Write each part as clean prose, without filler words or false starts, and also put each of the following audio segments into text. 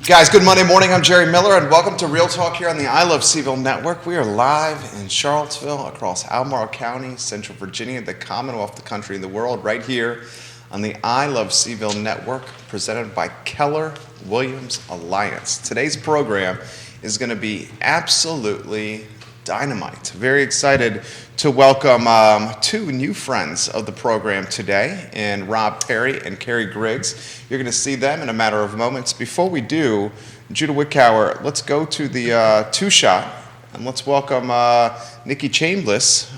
Guys, good Monday morning. I'm Jerry Miller, and welcome to Real Talk here on the I Love CVille Network. We are live in Charlottesville, across Albemarle County, Central Virginia, the Commonwealth, the country, and the world, right here on the I Love CVille Network, presented by Keller Williams Alliance. Today's program is going to be absolutely dynamite. Very excited to welcome two new friends of the program today, and Peery and Kerry Griggs. You're going to see them in a matter of moments. Before we do, Judah Wittkower, let's go to the two-shot, and let's welcome Nikki Chambless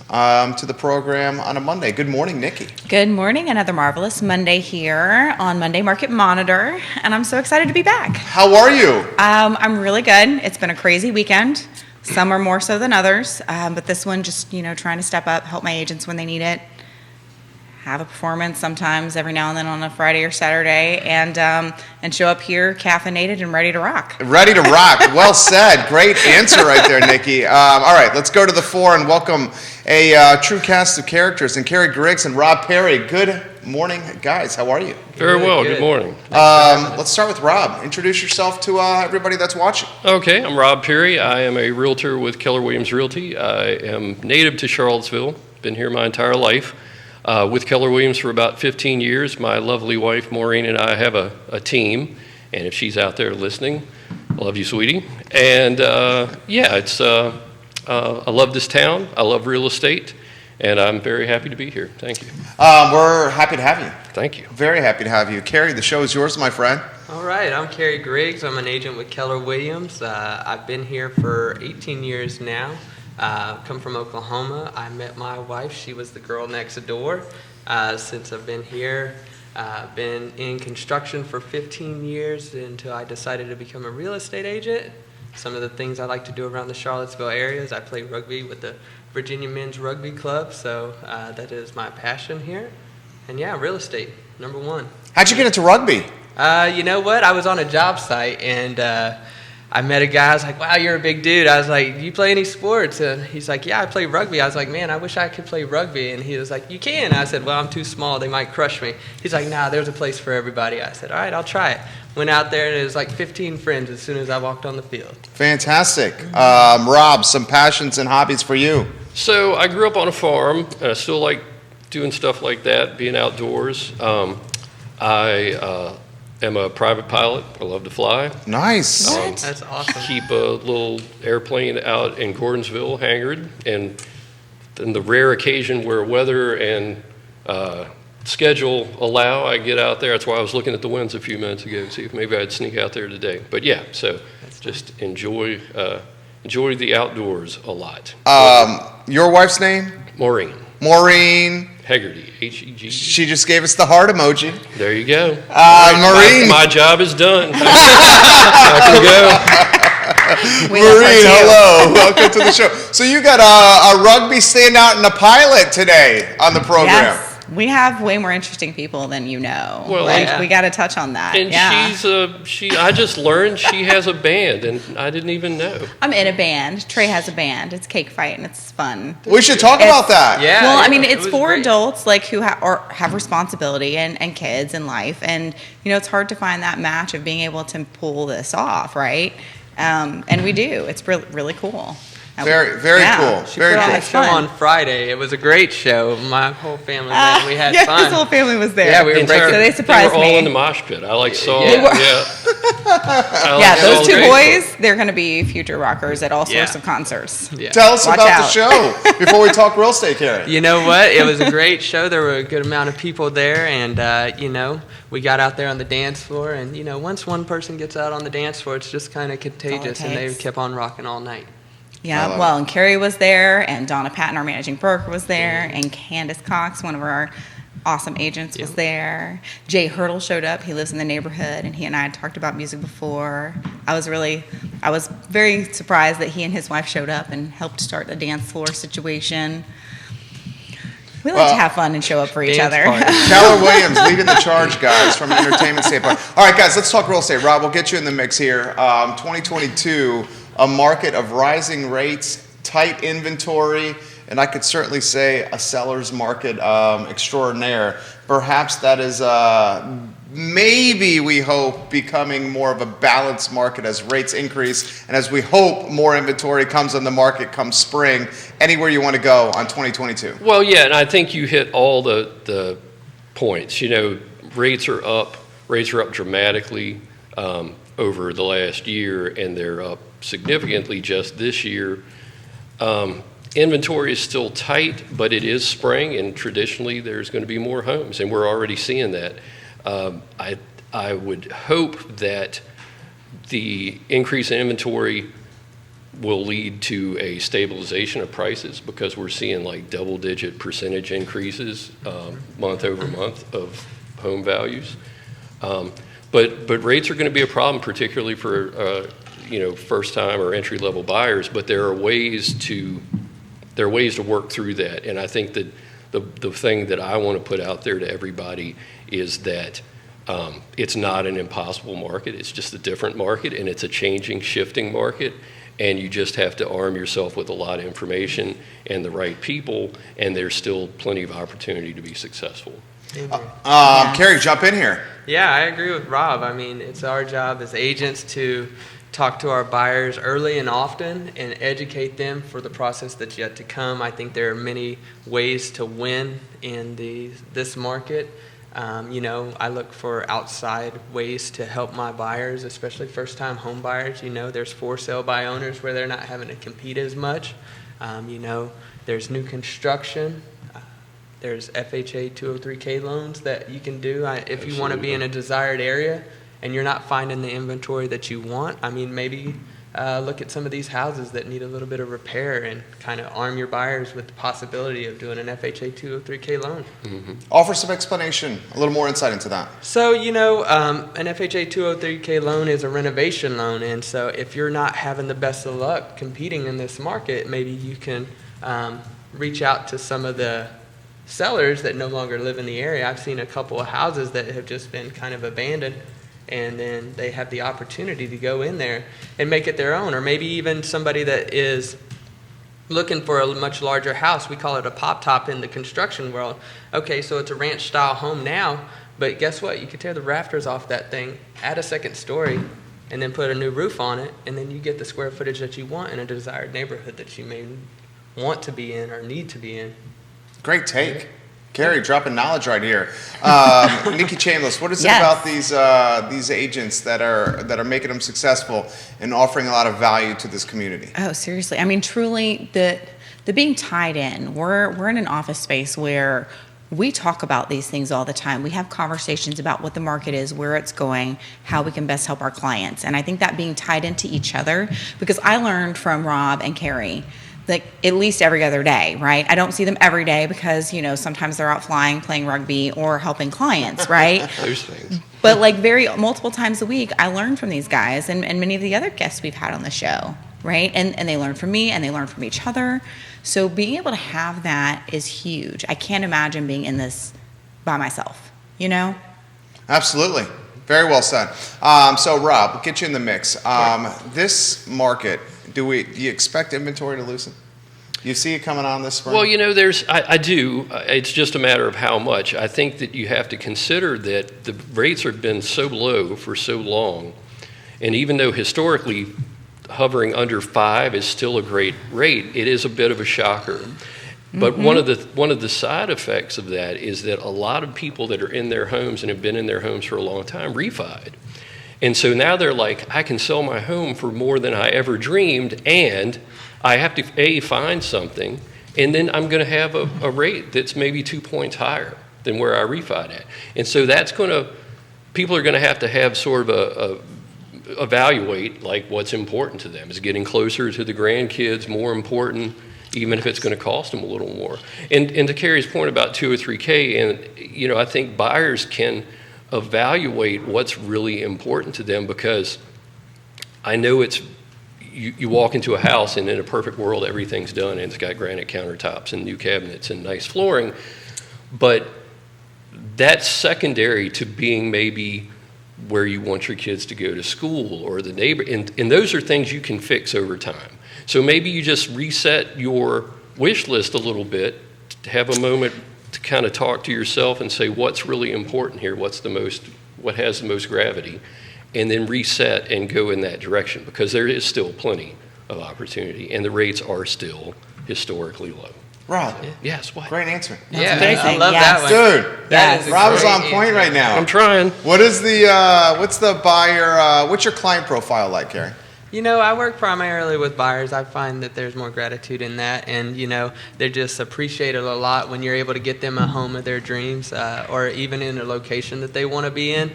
to the program on a Monday. Good morning, Nikki. Good morning. Another marvelous Monday here on Monday Market Monitor, and I'm so excited to be back. How are you? I'm really good. It's been a crazy weekend. Some are more so than others, but this one just, trying to step up, help my agents when they need it, have a performance sometimes every now and then on a Friday or Saturday, and show up here caffeinated and ready to rock. Ready to rock. Well said. Great answer right there, Nikki. All right, let's go to the floor and welcome a true cast of characters, and Carrie Griggs and Peery. Good morning, guys. How are you? Very well. Good morning. Let's start with Rob. Introduce yourself to everybody that's watching. Okay, I'm Peery. I am a realtor with Keller Williams Realty. I am native to Charlottesville. Been here my entire life. With Keller Williams for about 15 years. My lovely wife, Maureen, and I have a team. And if she's out there listening, I love you, sweetie. And I love this town. I love real estate. And I'm very happy to be here. Thank you. We're happy to have you. Thank you. Very happy to have you. Carrie, the show is yours, my friend. All right, I'm Kerry Griggs. I'm an agent with Keller Williams. I've been here for 18 years now. Come from Oklahoma. I met my wife. She was the girl next door. Since I've been here, been in construction for 15 years until I decided to become a real estate agent. Some of the things I like to do around the Charlottesville area is I play rugby with the Virginia Men's Rugby Club, so that is my passion here. And yeah, real estate, number one. How'd you get into rugby? You know what? I was on a job site, and I met a guy. I was like, wow, you're a big dude. I was like, do you play any sports? And he's like, yeah, I play rugby. I was like, man, I wish I could play rugby. And he was like, you can. I said, well, I'm too small. They might crush me. He's like, nah, there's a place for everybody. I said, all right, I'll try it. Went out there, and it was like 15 friends as soon as I walked on the field. Fantastic. Rob, some passions and hobbies for you. So I grew up on a farm, and I still like doing stuff like that, being outdoors. I am a private pilot. I love to fly. Nice. That's awesome. Keep a little airplane out in Gordonsville hangared, and then the rare occasion where weather and schedule allow, I get out there. That's why I was looking at the winds a few minutes ago to see if maybe I'd sneak out there today. But yeah, so just enjoy the outdoors a lot. Your wife's name? Maureen Hegarty, H-E-G. She just gave us the heart emoji. There you go. Maureen. My job is done. I can go. Maureen, hello. Welcome to the show. So you got a rugby standout and a pilot today on the program. Yes. We have way more interesting people than you know. Well, we got to touch on that. And I just learned she has a band, and I didn't even know. I'm in a band. Trey has a band. It's Cake Fight, and it's fun. We should talk about that. Yeah. Well, I mean, it's for great. adults who have responsibility and kids in life, and it's hard to find that match of being able to pull this off, right? And we do. It's really cool. Very cool. She Very put on cool. a show on Friday. It was a great show. My whole family went. We had fun. His whole family was there. Yeah, we were breaking. So they surprised They were all me. in the mosh pit. I saw. Yeah, those two boys, they're going to be future rockers at all sorts of concerts. Yeah. Tell us Watch about out. the show before we talk real estate, Carrie. You know what? It was a great show. There were a good amount of people there, and we got out there on the dance floor, and once one person gets out on the dance floor, it's just kind of contagious, and they kept on rocking all night. Yeah, well, and Carrie was there, and Donna Patton, our managing broker, was there, and Candace Cox, one of our awesome agents, was there. Jay Hurdle showed up. He lives in the neighborhood, and he and I had talked about music before. I was very surprised that he and his wife showed up and helped start a dance floor situation. We like to have fun and show up for each other. Keller Williams leading the charge, guys, from an entertainment standpoint. All right, guys, let's talk real estate. Rob, we'll get you in the mix here. 2022, a market of rising rates, tight inventory, and I could certainly say a seller's market extraordinaire. Perhaps that is maybe we hope becoming more of a balanced market as rates increase and as we hope more inventory comes on the market come spring. Anywhere you want to go on 2022? Well, yeah, and I think you hit all the points. Rates are up dramatically over the last year, and they're up significantly just this year. Inventory is still tight, but it is spring, and traditionally there's going to be more homes, and we're already seeing that. I would hope that the increase in inventory will lead to a stabilization of prices, because we're seeing like double-digit percentage increases month over month of home values. But rates are going to be a problem, particularly for first-time or entry-level buyers. But there are ways to work through that, and I think that the thing that I want to put out there to everybody is that it's not an impossible market. It's just a different market, and it's a changing, shifting market. And you just have to arm yourself with a lot of information and the right people, and there's still plenty of opportunity to be successful. Kerry, jump in here. Yeah, I agree with Rob. I mean, it's our job as agents to talk to our buyers early and often and educate them for the process that's yet to come. I think there are many ways to win in this market. I look for outside ways to help my buyers, especially first-time home buyers. There's for sale by owners where they're not having to compete as much. There's new construction. There's FHA 203K loans that you can do if you want to be in a desired area and you're not finding the inventory that you want. I mean, maybe look at some of these houses that need a little bit of repair and kind of arm your buyers with the possibility of doing an FHA 203K loan. Mm-hmm. Offer some explanation, a little more insight into that. So, an FHA 203K loan is a renovation loan, and so if you're not having the best of luck competing in this market, maybe you can reach out to some of the sellers that no longer live in the area. I've seen a couple of houses that have just been kind of abandoned, and then they have the opportunity to go in there and make it their own. Or maybe even somebody that is looking for a much larger house. We call it a pop top in the construction world. Okay, so it's a ranch style home now, but guess what? You could tear the rafters off that thing, add a second story, and then put a new roof on it, and then you get the square footage that you want in a desired neighborhood that you may want to be in or need to be in. Great take. Kerry, dropping knowledge right here. Nikki Chambless, what is it about these agents that are making them successful and offering a lot of value to this community? Oh, seriously. I mean, truly, the being tied in. We're in an office space where we talk about these things all the time. We have conversations about what the market is, where it's going, how we can best help our clients. And I think that being tied into each other, because I learned from Rob and Kerry like at least every other day, right? I don't see them every day because, sometimes they're out flying, playing rugby, or helping clients, right? Those things. But like multiple times a week, I learn from these guys and many of the other guests we've had on the show, right? And they learn from me and they learn from each other. So being able to have that is huge. I can't imagine being in this by myself, Absolutely. Very well said. So Rob, we'll get you in the mix. This market, do you expect inventory to loosen? You see it coming on this spring? Well, I do. It's just a matter of how much. I think that you have to consider that the rates have been so low for so long, and even though historically hovering under 5 is still a great rate, it is a bit of a shocker. But one of the side effects of that is that a lot of people that are in their homes and have been in their homes for a long time refied. And so now they're like, I can sell my home for more than I ever dreamed, and I have to, find something, and then I'm going to have a rate that's maybe 2 points higher than where I refied at. And so people are going to have sort of evaluate like what's important to them. Is getting closer to the grandkids more important, even if it's going to cost them a little more? And to Kerry's point about 2 or 3K, and I think buyers can evaluate what's really important to them, because I know you walk into a house and in a perfect world everything's done and it's got granite countertops and new cabinets and nice flooring, but that's secondary to being maybe where you want your kids to go to school or the neighbor, and those are things you can fix over time. So maybe you just reset your wish list a little bit, to have a moment to kind of talk to yourself and say, what's really important here? What's the most what has the most gravity, and then reset and go in that direction, because there is still plenty of opportunity, and the rates are still historically low. Rob, Yes, what? great answer. Yeah, amazing. I love Yes. that one. Dude, That is a Rob's great on point answer. right now. I'm trying. What is what's the buyer, what's your client profile like, Carrie? You know, I work primarily with buyers. I find that there's more gratitude in that, and you know, they just appreciate it a lot when you're able to get them a home of their dreams, or even in a location that they want to be in.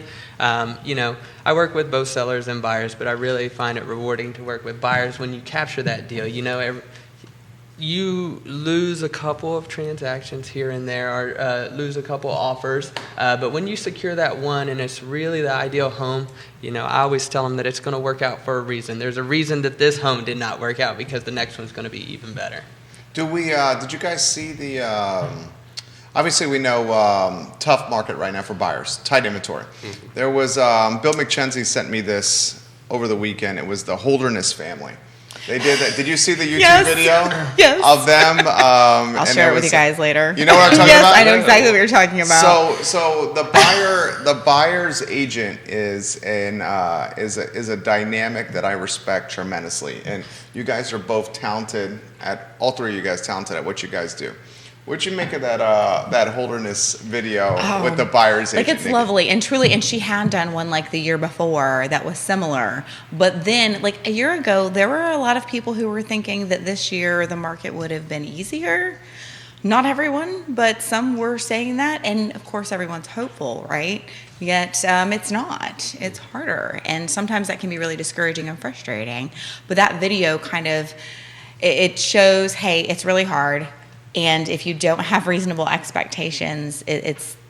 You know, I work with both sellers and buyers, but I really find it rewarding to work with buyers when you capture that deal. You know, you lose a couple of transactions here and there, or lose a couple offers, but when you secure that one and it's really the ideal home, you know, I always tell them that it's going to work out for a reason. There's a reason that this home did not work out, because the next one's going to be even better. Did you guys see obviously we know tough market right now for buyers, tight inventory. Mm-hmm. There was, Bill McKenzie sent me this over the weekend. It was the Holderness family. They did that. Did you see the YouTube Yes. video Yes. of them? I'll share it with you guys later. You know what I'm talking yes, about? I know exactly what you're talking about. So the buyer's agent is a dynamic that I respect tremendously, and you guys are both talented all three of you guys talented at what you guys do. What'd you make of that Holderness video with the buyer's agent? Like, it's Nikki? lovely, and truly, and she had done one like the year before that was similar. But then, like a year ago, there were a lot of people who were thinking that this year the market would have been easier. Not everyone, but some were saying that, and of course, everyone's hopeful, right? Yet it's not. It's harder, and sometimes that can be really discouraging and frustrating. But that video kind of it shows, hey, it's really hard. And if you don't have reasonable expectations,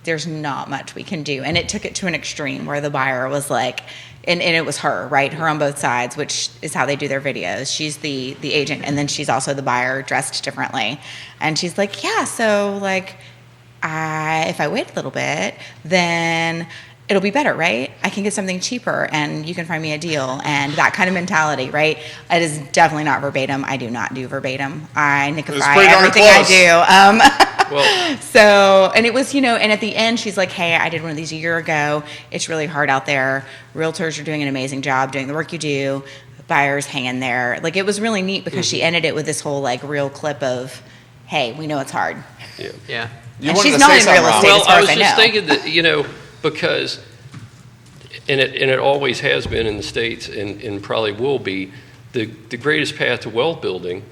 there's not much we can do. And it took it to an extreme where the buyer was like, and it was her, right? Her on both sides, which is how they do their videos. She's the agent, and then she's also the buyer dressed differently. And she's like, yeah, so like, if I wait a little bit, then it'll be better, right? I can get something cheaper and you can find me a deal, and that kind of mentality, right? It is definitely not verbatim. I do not do verbatim. I nickify everything I do. Well, So, and it was, you know, and at the end she's like, hey, I did one of these a year ago. It's really hard out there. Realtors are doing an amazing job doing the work you do. Buyers hang in there. Like, it was really neat because she ended it with this whole like real clip of, hey, we know it's hard. yeah. Yeah. You And wanted she's to not say in something, real Rob. estate. Well, as far I was as I just know. thinking that, you know, because, and it always has been in the States, and probably will be, the greatest path to wealth building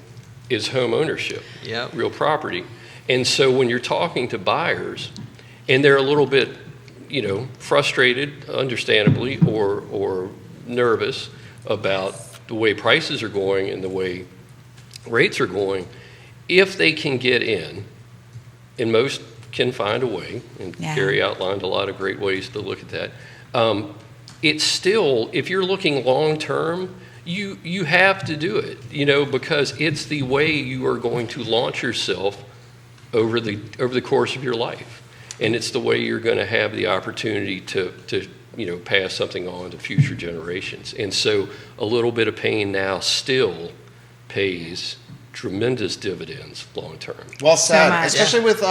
is home ownership, Yep. real property. And so when you're talking to buyers, and they're a little bit, you know, frustrated, understandably, or nervous about the way prices are going and the way rates are going, if they can get in, and most can find a way, and Yeah. Kerry outlined a lot of great ways to look at that. It's still, if you're looking long term, you have to do it, you know, because it's the way you are going to launch yourself over the course of your life, and it's the way you're going to have the opportunity to you know, pass something on to future generations. And so a little bit of pain now still pays tremendous dividends long term. Well said, much. especially with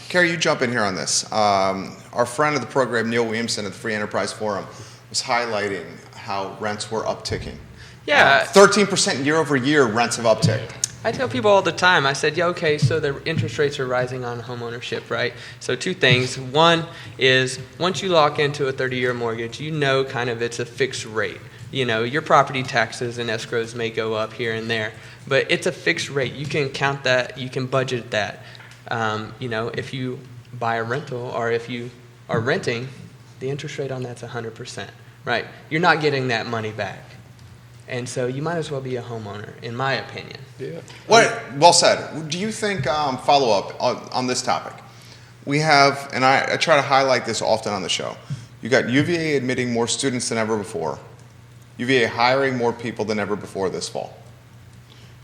Carrie. You jump in here on this. Our friend of the program, Neil Williamson at the Free Enterprise Forum, was highlighting how rents were upticking. Yeah. 13% year over year rents have upticked. I tell people all the time, I said, yeah, okay, so the interest rates are rising on home ownership, right? So two things. One is, once you lock into a 30-year mortgage, you know kind of it's a fixed rate. You know, your property taxes and escrows may go up here and there, but it's a fixed rate. You can count that, you can budget that. You know, if you buy a rental or if you are renting, the interest rate on that's 100%, right? You're not getting that money back. And so you might as well be a homeowner, in my opinion. Yeah. Well said. Do you think, follow up on this topic? We have, and I try to highlight this often on the show, you got UVA admitting more students than ever before. UVA hiring more people than ever before this fall.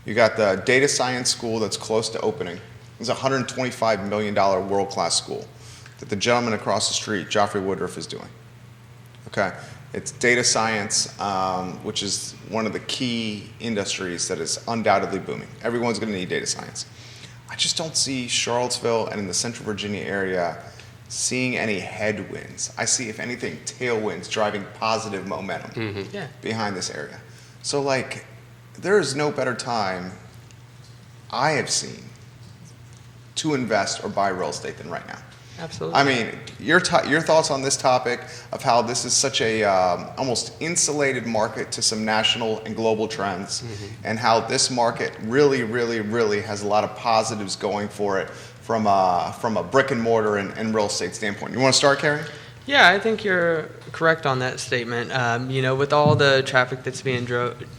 You got the data science school that's close to opening. It's a $125 million world-class school that the gentleman across the street, Joffrey Woodruff, is doing. Okay? It's data science, which is one of the key industries that is undoubtedly booming. Everyone's going to need data science. I just don't see Charlottesville and in the Central Virginia area seeing any headwinds. I see, if anything, tailwinds driving positive momentum Yeah. behind this area. So, like, there is no better time I have seen to invest or buy real estate than right now. Absolutely. I mean, your thoughts on this topic of how this is such a almost insulated market to some national and global trends, and how this market really, really, really has a lot of positives going for it from a brick and mortar and real estate standpoint. You want to start, Carrie? Yeah, I think you're correct on that statement. With all the traffic that's being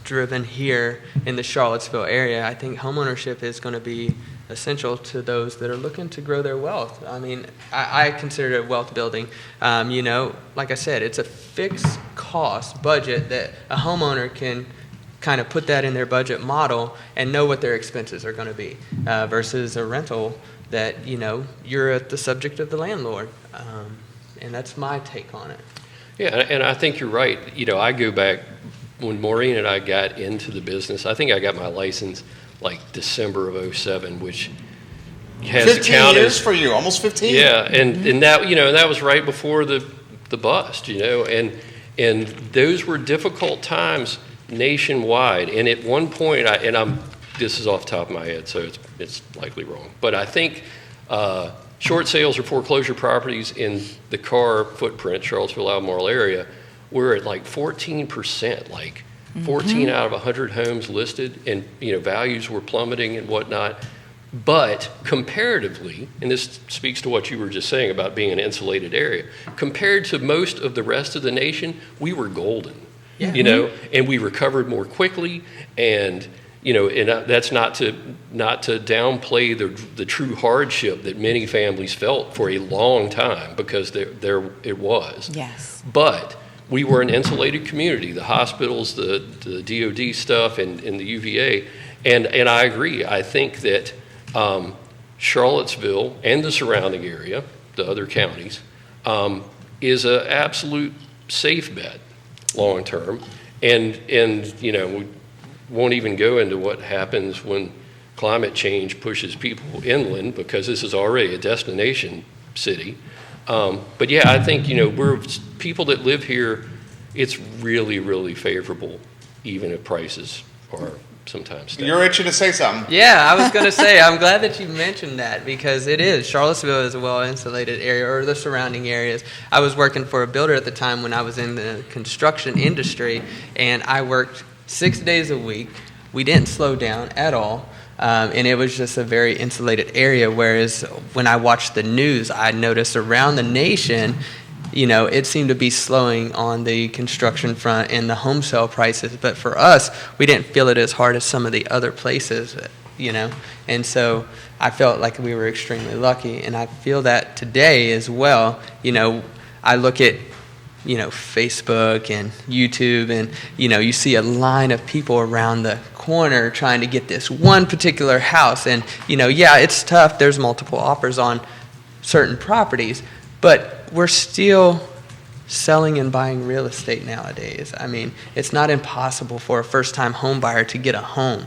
driven here in the Charlottesville area, I think homeownership is going to be essential to those that are looking to grow their wealth. I mean, I consider it wealth building. Like I said, it's a fixed cost budget that a homeowner can kind of put that in their budget model and know what their expenses are going to be versus a rental that, you're at the subject of the landlord. And that's my take on it. Yeah, and I think you're right. I go back when Maureen and I got into the business. I think I got my license like December of 07, which has 15 years for you, almost 15. Yeah, and that that was right before the bust, and those were difficult times nationwide. And at one point, this is off the top of my head, so it's likely wrong, but I think short sales or foreclosure properties in the Carr footprint, Charlottesville, Albemarle area, were at like 14%, like 14 out of 100 homes listed, and values were plummeting and whatnot. But comparatively, and this speaks to what you were just saying about being an insulated area, compared to most of the rest of the nation, we were golden. Yeah. And we recovered more quickly, and that's not to downplay the true hardship that many families felt for a long time, because there it was. Yes. But we were an insulated community, the hospitals, the DOD stuff, and the UVA. And I agree. I think that Charlottesville and the surrounding area, the other counties, is an absolute safe bet long term. And we won't even go into what happens when climate change pushes people inland, because this is already a destination city. But yeah, I think, we're people that live here, it's really, really favorable, even if prices are sometimes down. You're itching to say something. Yeah, I was going to say, I'm glad that you mentioned that, because it is. Charlottesville is a well-insulated area, or the surrounding areas. I was working for a builder at the time when I was in the construction industry, and I worked 6 days a week. We didn't slow down at all. And it was just a very insulated area, whereas when I watched the news, I noticed around the nation, it seemed to be slowing on the construction front and the home sale prices. But for us, we didn't feel it as hard as some of the other places, And so I felt like we were extremely lucky. And I feel that today as well. I look at Facebook and YouTube, and you see a line of people around the corner trying to get this one particular house, and it's tough. There's multiple offers on certain properties, but we're still selling and buying real estate nowadays. I mean, it's not impossible for a first-time home buyer to get a home.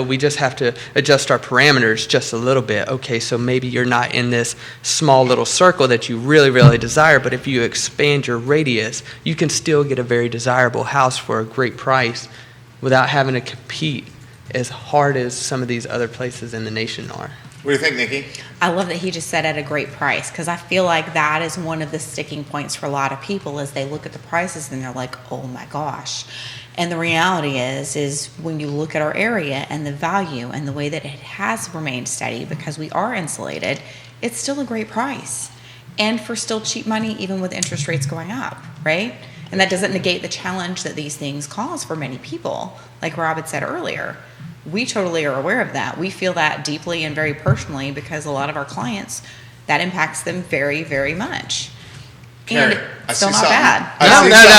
We just have to adjust our parameters just a little bit. Okay, so maybe you're not in this small little circle that you really, really desire, but if you expand your radius, you can still get a very desirable house for a great price without having to compete as hard as some of these other places in the nation are. What do you think, Nikki? I love that he just said at a great price, because I feel like that is one of the sticking points for a lot of people as they look at the prices and they're like, oh my gosh. And the reality is when you look at our area and the value and the way that it has remained steady because we are insulated, it's still a great price. And for still cheap money, even with interest rates going up, right? And that doesn't negate the challenge that these things cause for many people. Like Rob had said earlier, we totally are aware of that. We feel that deeply and very personally, because a lot of our clients, that impacts them very, very much. Carrie, And I still see not something. bad. I see No. something.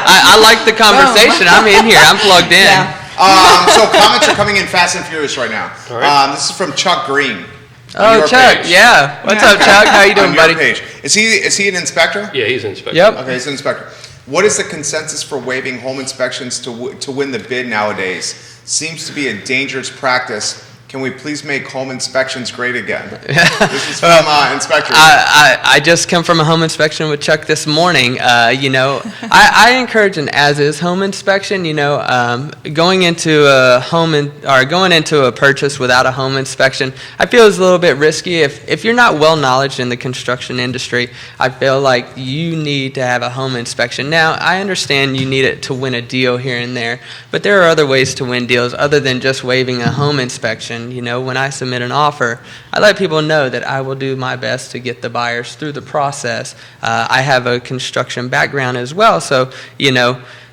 I like the conversation. I'm in here. I'm plugged in. Yeah. So comments are coming in fast and furious right now. All right. This is from Chuck Green. Oh, your Chuck. page. Yeah. What's up, Chuck? How you doing, On your buddy? page. Is he an inspector? Yeah, he's an inspector. Yep. Okay, he's an inspector. What is the consensus for waiving home inspections to win the bid nowadays? Seems to be a dangerous practice Can we please make home inspections great again? This is from Inspector. I just come from a home inspection with Chuck this morning. I encourage an as-is home inspection. Going into going into a purchase without a home inspection, I feel is a little bit risky. If you're not well knowledgeable in the construction industry, I feel like you need to have a home inspection. Now, I understand you need it to win a deal here and there, but there are other ways to win deals other than just waiving a home inspection. When I submit an offer, I let people know that I will do my best to get the buyers through the process. I have a construction background as well, so,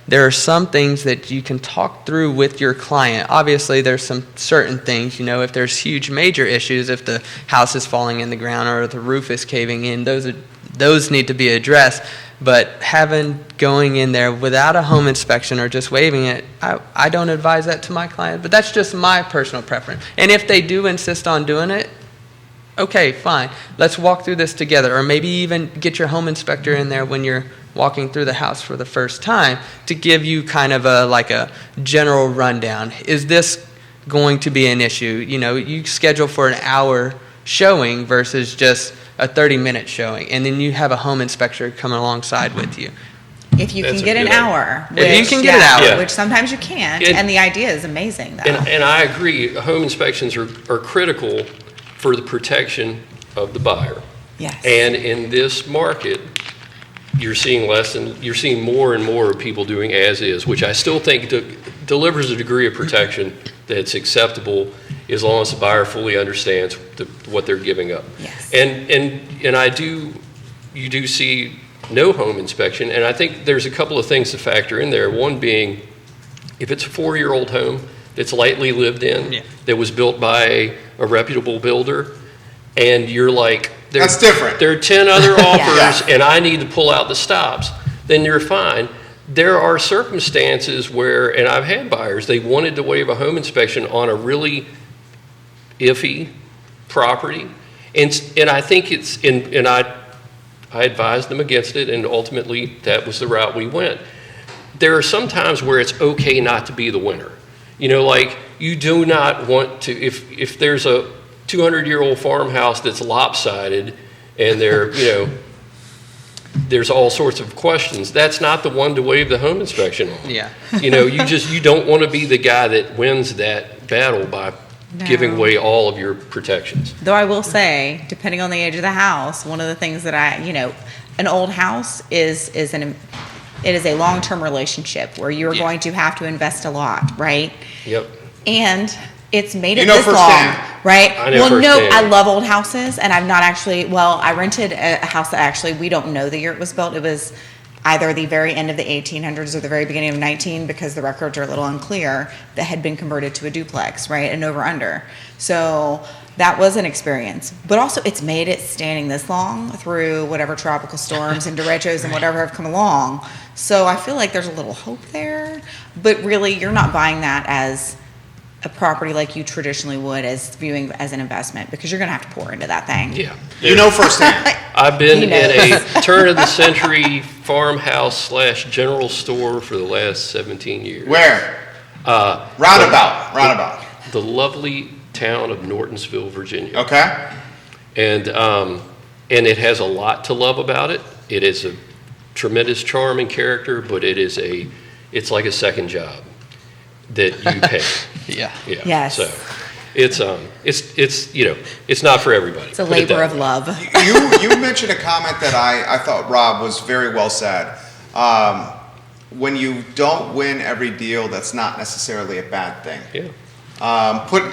there are some things that you can talk through with your client. Obviously, there's some certain things, if there's huge major issues, if the house is falling in the ground or the roof is caving in, those need to be addressed. But going in there without a home inspection or just waiving it, I don't advise that to my client. But that's just my personal preference. And if they do insist on doing it, okay, fine. Let's walk through this together. Or maybe even get your home inspector in there when you're walking through the house for the first time to give you kind of a general rundown. Is this going to be an issue? You schedule for an hour showing versus just a 30-minute showing, and then you have a home inspector come alongside with you. If you can get an hour. If you can get an hour. Which sometimes you can't, and the idea is amazing, though. And I agree, home inspections are critical for the protection of the buyer. Yes. And in this market, you're seeing more and more people doing as is, which I still think delivers a degree of protection that's acceptable as long as the buyer fully understands what they're giving up. Yes. And you do see no home inspection, and I think there's a couple of things to factor in there. One being, if it's a 4-year-old home that's lightly lived in, that was built by a reputable builder, and you're like, that's different. There are 10 other offers, and I need to pull out the stops, then you're fine. There are circumstances where, and I've had buyers, they wanted to waive a home inspection on a really iffy property, and I think I advised them against it, and ultimately that was the route we went. There are some times where it's okay not to be the winner. You do not want to, if there's a 200-year-old farmhouse that's lopsided and there's all sorts of questions, that's not the one to waive the home inspection on. Yeah. You don't want to be the guy that wins that battle by giving away all of your protections. Though I will say, depending on the age of the house, one of the things that an old house is a long-term relationship where you're going to have to invest a lot, right? Yep. And it's made it this long, right? I love old houses, and I've not actually, I rented a house that actually, we don't know the year it was built. It was either the very end of the 1800s or the very beginning of 19, because the records are a little unclear, that had been converted to a duplex, right? An over-under. So that was an experience. But also, it's made it standing this long through whatever tropical storms and derechos and whatever have come along. So I feel like there's a little hope there. But really, you're not buying that as a property like you traditionally would, as viewing as an investment, because you're going to have to pour into that thing. Yeah. Firsthand. I've been in a turn-of-the-century farmhouse / general store for the last 17 years. Where? Roundabout. The lovely town of Nortonsville, Virginia. Okay. And it has a lot to love about it. It is a tremendous charm and character, but it's like a second job that you pay. Yeah. Yes. So it's not for everybody. It's a labor of love. You mentioned a comment that I thought, Rob, was very well said. When you don't win every deal, that's not necessarily a bad thing. Yeah.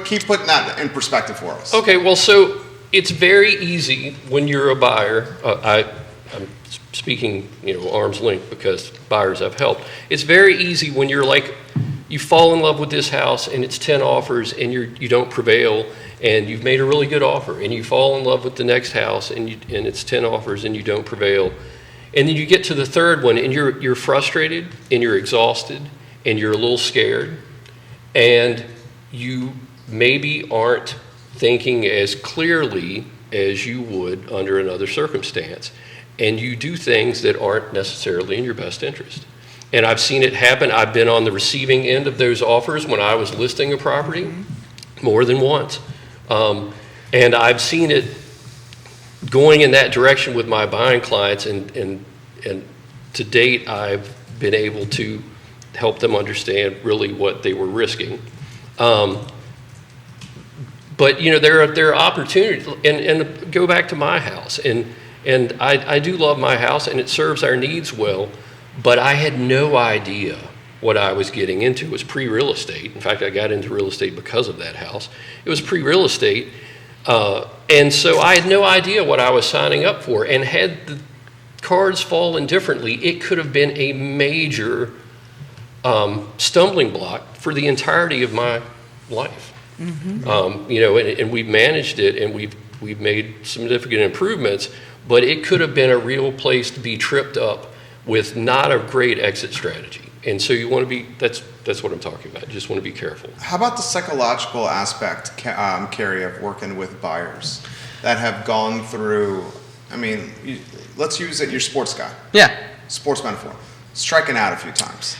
Keep putting that in perspective for us. Okay, well, so it's very easy when you're a buyer. I'm speaking, arm's length, because buyers I've helped. It's very easy when you're like, you fall in love with this house and it's 10 offers and you don't prevail, and you've made a really good offer, and you fall in love with the next house and it's 10 offers and you don't prevail. And then you get to the third one and you're frustrated and you're exhausted and you're a little scared, and you maybe aren't thinking as clearly as you would under another circumstance, and you do things that aren't necessarily in your best interest. And I've seen it happen. I've been on the receiving end of those offers when I was listing a property. more than once. And I've seen it going in that direction with my buying clients, and to date, I've been able to help them understand really what they were risking. But there are opportunities, and go back to my house, and I do love my house, and it serves our needs well, but I had no idea what I was getting into. It was pre-real estate. In fact, I got into real estate because of that house. It was pre-real estate, and so I had no idea what I was signing up for, and had the cards fallen differently, it could have been a major stumbling block for the entirety of my life. And we've managed it, and we've made significant improvements, but it could have been a real place to be tripped up with not a great exit strategy. And so you want to be, that's what I'm talking about. You just want to be careful. How about the psychological aspect, Kerry, of working with buyers that have gone through, let's use it, you're a sports guy. Yeah. Sports metaphor. Striking out a few times.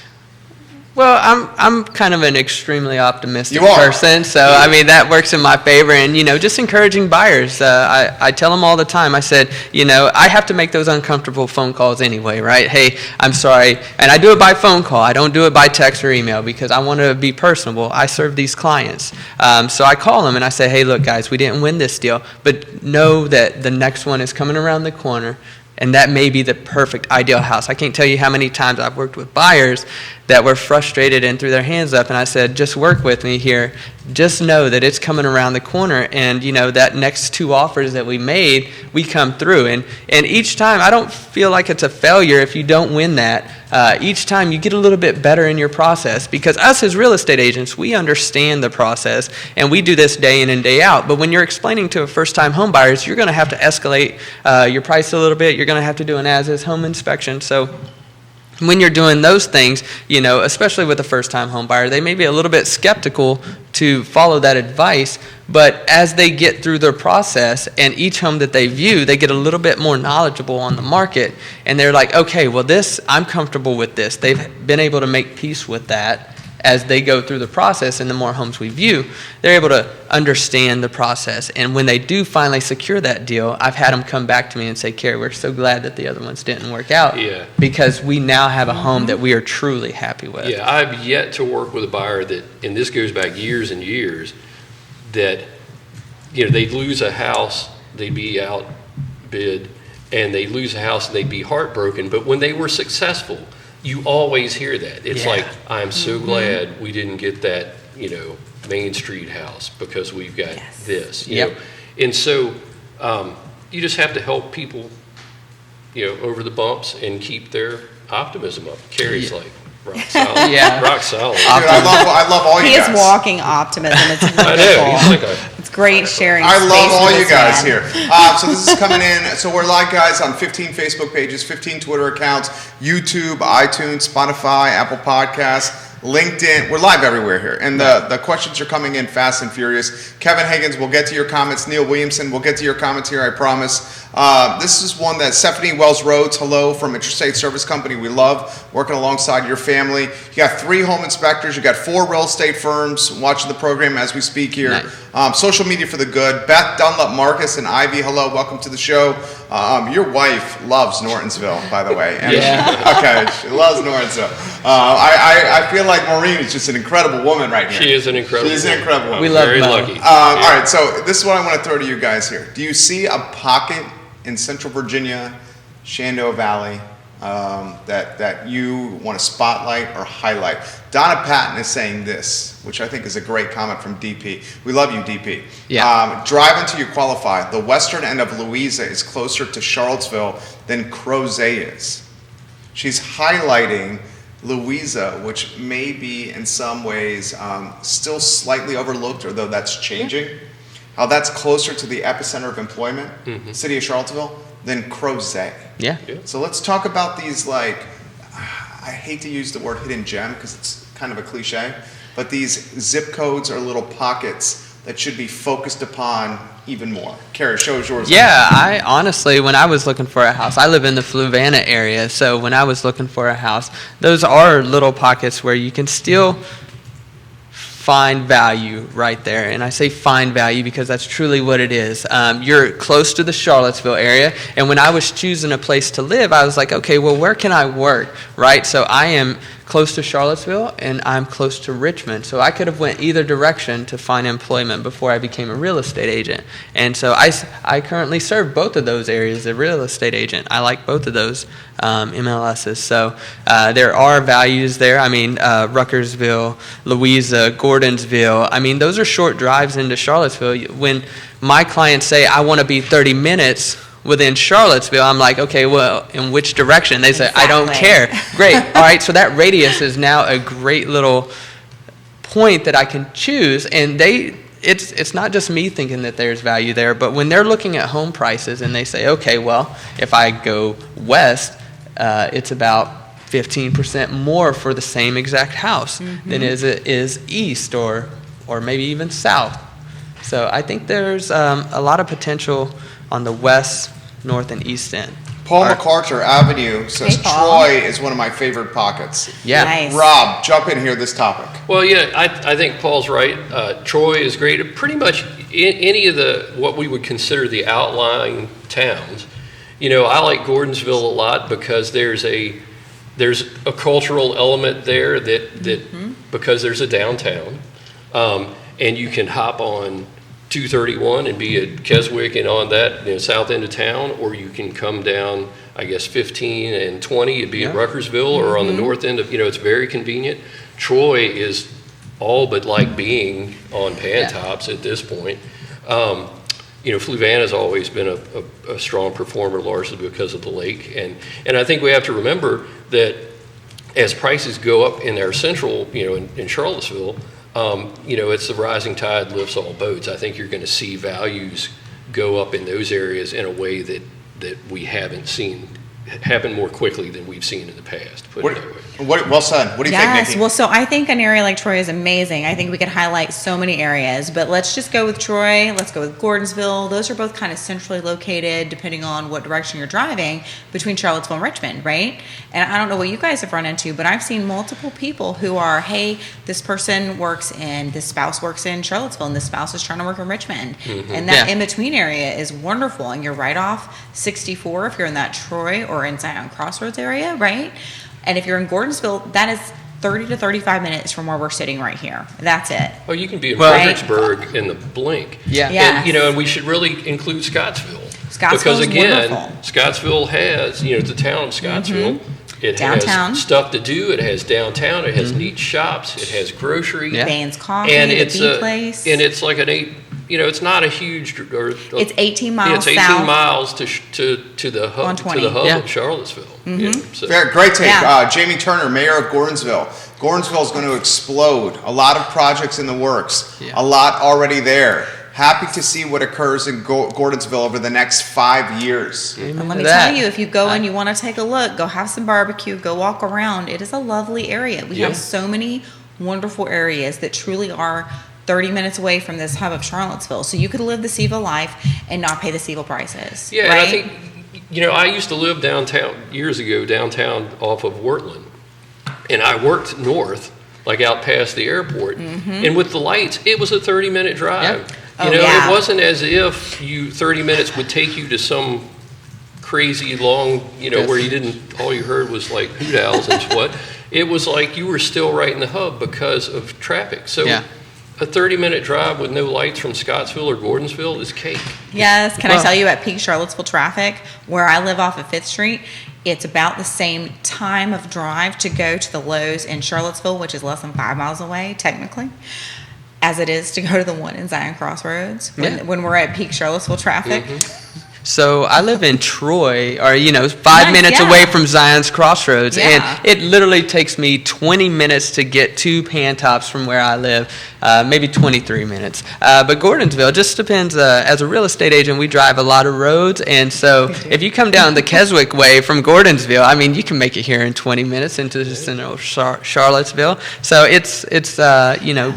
Well, I'm kind of an extremely optimistic You are. person, so that works in my favor. And just encouraging buyers. I tell them all the time. I said, I have to make those uncomfortable phone calls anyway, right? Hey, I'm sorry, and I do it by phone call. I don't do it by text or email because I want to be personable. I serve these clients, so I call them and I say, hey, look, guys, we didn't win this deal, but know that the next one is coming around the corner. And that may be the perfect ideal house. I can't tell you how many times I've worked with buyers that were frustrated and threw their hands up, and I said, just work with me here. Just know that it's coming around the corner, and that next two offers that we made, we come through. And each time, I don't feel like it's a failure if you don't win that. Each time you get a little bit better in your process, because us as real estate agents, we understand the process, and we do this day in and day out. But when you're explaining to a first-time home buyers, you're going to have to escalate your price a little bit. You're going to have to do an as-is home inspection. So when you're doing those things, especially with a first-time home buyer, they may be a little bit skeptical to follow that advice, but as they get through their process and each home that they view, they get a little bit more knowledgeable on the market, and they're like, okay, well, I'm comfortable with this. They've been able to make peace with that as they go through the process, and the more homes we view, they're able to understand the process. And when they do finally secure that deal, I've had them come back to me and say, Kerry, we're so glad that the other ones didn't work out, because we now have a home that we are truly happy with. Yeah, I've yet to work with a buyer that, and this goes back years and years, that they'd lose a house, they'd be outbid, and they'd lose a house and they'd be heartbroken, but when they were successful, you always hear that. It's like, I'm so glad we didn't get that, Main Street house because we've got this. You know? And so you just have to help people, over the bumps and keep their optimism up. Kerry's like, rock solid. Rock solid. Dude, I love all you He guys. is walking optimism. It's wonderful. I know. He's like It's great sharing. I love space all with you this guys man. here. So this is coming in. So we're live, guys, on 15 Facebook pages, 15 Twitter accounts, YouTube, iTunes, Spotify, Apple Podcasts, LinkedIn. We're live everywhere here. And the questions are coming in fast and furious. Kevin Higgins, we'll get to your comments. Neil Williamson, we'll get to your comments here, I promise. This is one that Stephanie Wells Rhodes, hello, from Interstate Service Company. We love working alongside your family. You got 3 home inspectors. You got 4 real estate firms watching the program as we speak here. Nice. Social media for the good. Beth Dunlop Marcus and Ivy, hello, welcome to the show. Your wife loves Nortonsville, by the way. And okay, she loves Nortonsville. I feel like Maureen is just an incredible woman right here. she is an incredible She is an incredible woman. We love very Mo. lucky. All right, so this is what I want to throw to you guys here. Do you see a pocket in Central Virginia, Shenandoah Valley, that you want to spotlight or highlight? Donna Patton is saying this, which I think is a great comment from DP. We love you, DP. Yeah. Drive until you qualify. The western end of Louisa is closer to Charlottesville than Crozet is. She's highlighting Louisa, which may be in some ways still slightly overlooked, although that's changing. How that's closer to the epicenter of employment, city of Charlottesville, than Crozet. Yeah. So let's talk about these, like, I hate to use the word hidden gem because it's kind of a cliche, but these zip codes are little pockets that should be focused upon even more. Kerry, show us yours. Yeah, I honestly, when I was looking for a house, I live in the Fluvanna area, so when I was looking for a house, those are little pockets where you can still find value right there. And I say find value because that's truly what it is. You're close to the Charlottesville area, and when I was choosing a place to live, I was like, okay, well, where can I work, right? So I am close to Charlottesville, and I'm close to Richmond. So I could have went either direction to find employment before I became a real estate agent. And so I currently serve both of those areas as a real estate agent. I like both of those MLSs. So there are values there. I mean, Ruckersville, Louisa, Gordonsville. I mean, those are short drives into Charlottesville. When my clients say, I want to be 30 minutes within Charlottesville, I'm like, okay, well, in which direction? They say, I don't care. Great. All right, so that radius is now a great little point that I can choose, and it's not just me thinking that there's value there, but when they're looking at home prices and they say, okay, well, if I go west, it's about 15% more for the same exact house than it is east or maybe even south. So I think there's a lot of potential on the west, north, and east end. Paul MacArthur Avenue says Hey, Paul. Troy is one of my favorite pockets. Yeah. Nice. Rob, jump in here this topic. Well, yeah, I think Paul's right. Troy is great. Pretty much any of what we would consider the outlying towns. You know, I like Gordonsville a lot because there's a cultural element there that because there's a downtown, and you can hop on 231 and be at Keswick and on that south end of town, or you can come down, I guess, 15 and 20 and be at Ruckersville, or on the north end of, it's very convenient. Troy is all but like being on Pantops at this point. Fluvanna's always been a strong performer, largely because of the lake, and I think we have to remember that as prices go up in our central, in Charlottesville, it's the rising tide lifts all boats. I think you're going to see values go up in those areas in a way that we haven't seen happen more quickly than we've seen in the past. Put it that way. Well said. What do you think, Nikki? Well, so I think an area like Troy is amazing. I think we could highlight so many areas, but let's just go with Troy. Let's go with Gordonsville. Those are both kind of centrally located, depending on what direction you're driving, between Charlottesville and Richmond, right? And I don't know what you guys have run into, but I've seen multiple people who are, hey, this person works this spouse works in Charlottesville, and this spouse is trying to work in Richmond. And that in-between area is wonderful, and you're right off 64 if you're in that Troy or in Zion Crossroads area, right? And if you're in Gordonsville, that is 30 to 35 minutes from where we're sitting right here. That's it. Oh, you can be in Fredericksburg in the blink. Yeah. And, and we should really include Scottsville. Because again, wonderful. Scottsville has, the town of Scottsville. It Downtown. has stuff to do. It has downtown. It has neat shops. It has grocery. Bane's Coffee, And the it's Bee Place. And it's like it's not a huge. It's 18 miles it's 18 south. miles to the hub, On 20. to the hub Yeah. of Charlottesville. So. Great take. Yeah. Jamie Turner, mayor of Gordonsville. Gordonsville is going to explode. A lot of projects in the works. Yeah. A lot already there. Happy to see what occurs in Gordonsville over the next 5 years. And let me tell you, if you go and you want to take a look, go have some barbecue, go walk around. It is a lovely area. We have so many wonderful areas that truly are 30 minutes away from this hub of Charlottesville. So you could live the CVille life and not pay the CVille prices. Yeah, right? and I think, I used to live downtown years ago, downtown off of Wortland. And I worked north, like out past the airport. And with the lights, it was a 30-minute drive. Yeah. It wasn't as if 30 minutes would take you to some crazy long, where all you heard was like hoot owls and what. It was like you were still right in the hub because of traffic. So a 30-minute drive with no lights from Scottsville or Gordonsville is cake. Yes. Can I tell you, at peak Charlottesville traffic, where I live off of 5th Street, it's about the same time of drive to go to the Lowe's in Charlottesville, which is less than 5 miles away, technically, as it is to go to the one in Zion Crossroads when we're at peak Charlottesville traffic. So I live in Troy, or 5 minutes yeah. away from Zion's Crossroads, Yeah. and it literally takes me 20 minutes to get to Pantops from where I live, maybe 23 minutes. But Gordonsville just depends. As a real estate agent, we drive a lot of roads, and so if you come down the Keswick way from Gordonsville, I mean, you can make it here in 20 minutes into Charlottesville. So it's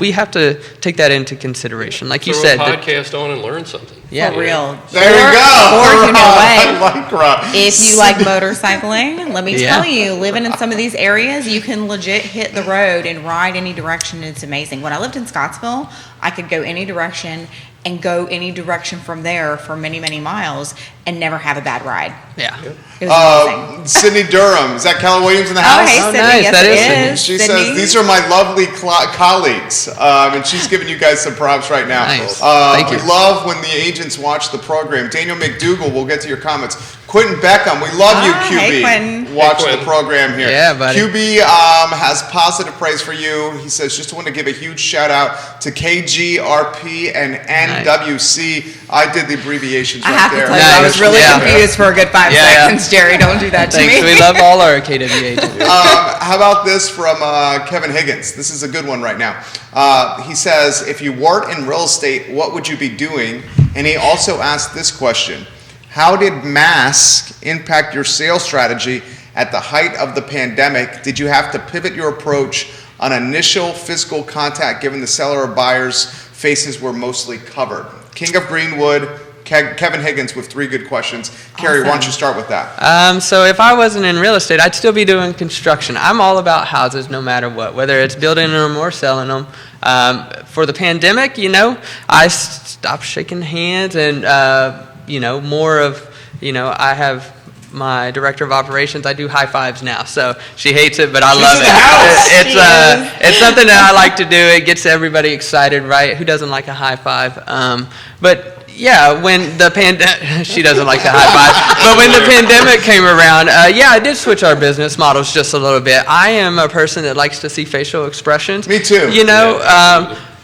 we have to take that into consideration, like you Throw said. a podcast on and learn something. Yeah. For real. There you go. Or you know I what? like Rob. If you like motorcycling, let me Yeah. tell you, living in some of these areas, you can legit hit the road and ride any direction. It's amazing. When I lived in Scottsville, I could go any direction and go any direction from there for many, many miles and never have a bad ride. Yeah. It was amazing. Sydney Durham. Is that Keller Williams in the Oh, house? hey, Oh, Sydney. nice. Yes, That it is is. She Sydney. says, these are my lovely colleagues, and she's giving you guys some props right now. Nice. Thank you. We love when the agents watch the program. Daniel McDougal, we'll get to your comments. Quentin Beckham, we love you, QB. Hey, Quentin. Watch Hey, the Quentin. program here. Yeah, buddy. QB has positive praise for you. He says, just want to give a huge shout out to KGRP and NWC. I did the abbreviations I right have to there. tell you, I was really Yeah. confused for a good 5 Yeah, yeah. seconds. Jerry, don't do that to Thanks. me. We love all our KW agents. How about this from Kevin Higgins? This is a good one right now. He says, if you weren't in real estate, what would you be doing? And he also asked this question. How did masks impact your sales strategy at the height of the pandemic? Did you have to pivot your approach on initial physical contact given the seller or buyer's faces were mostly covered? King of Greenwood, Kevin Higgins with 3 good questions. Carrie, why don't Awesome. you start with that? So if I wasn't in real estate, I'd still be doing construction. I'm all about houses no matter what, whether it's building them or selling them. For the pandemic, I stopped shaking hands and, more of, I have my director of operations. I do high fives now, so she hates it, but I love in the house. it. It's something that I like to do. It gets everybody excited, right? Who doesn't like a high five? But yeah, when the she doesn't like the high five. But when the pandemic came around, I did switch our business models just a little bit. I am a person that likes to see facial expressions. Me too.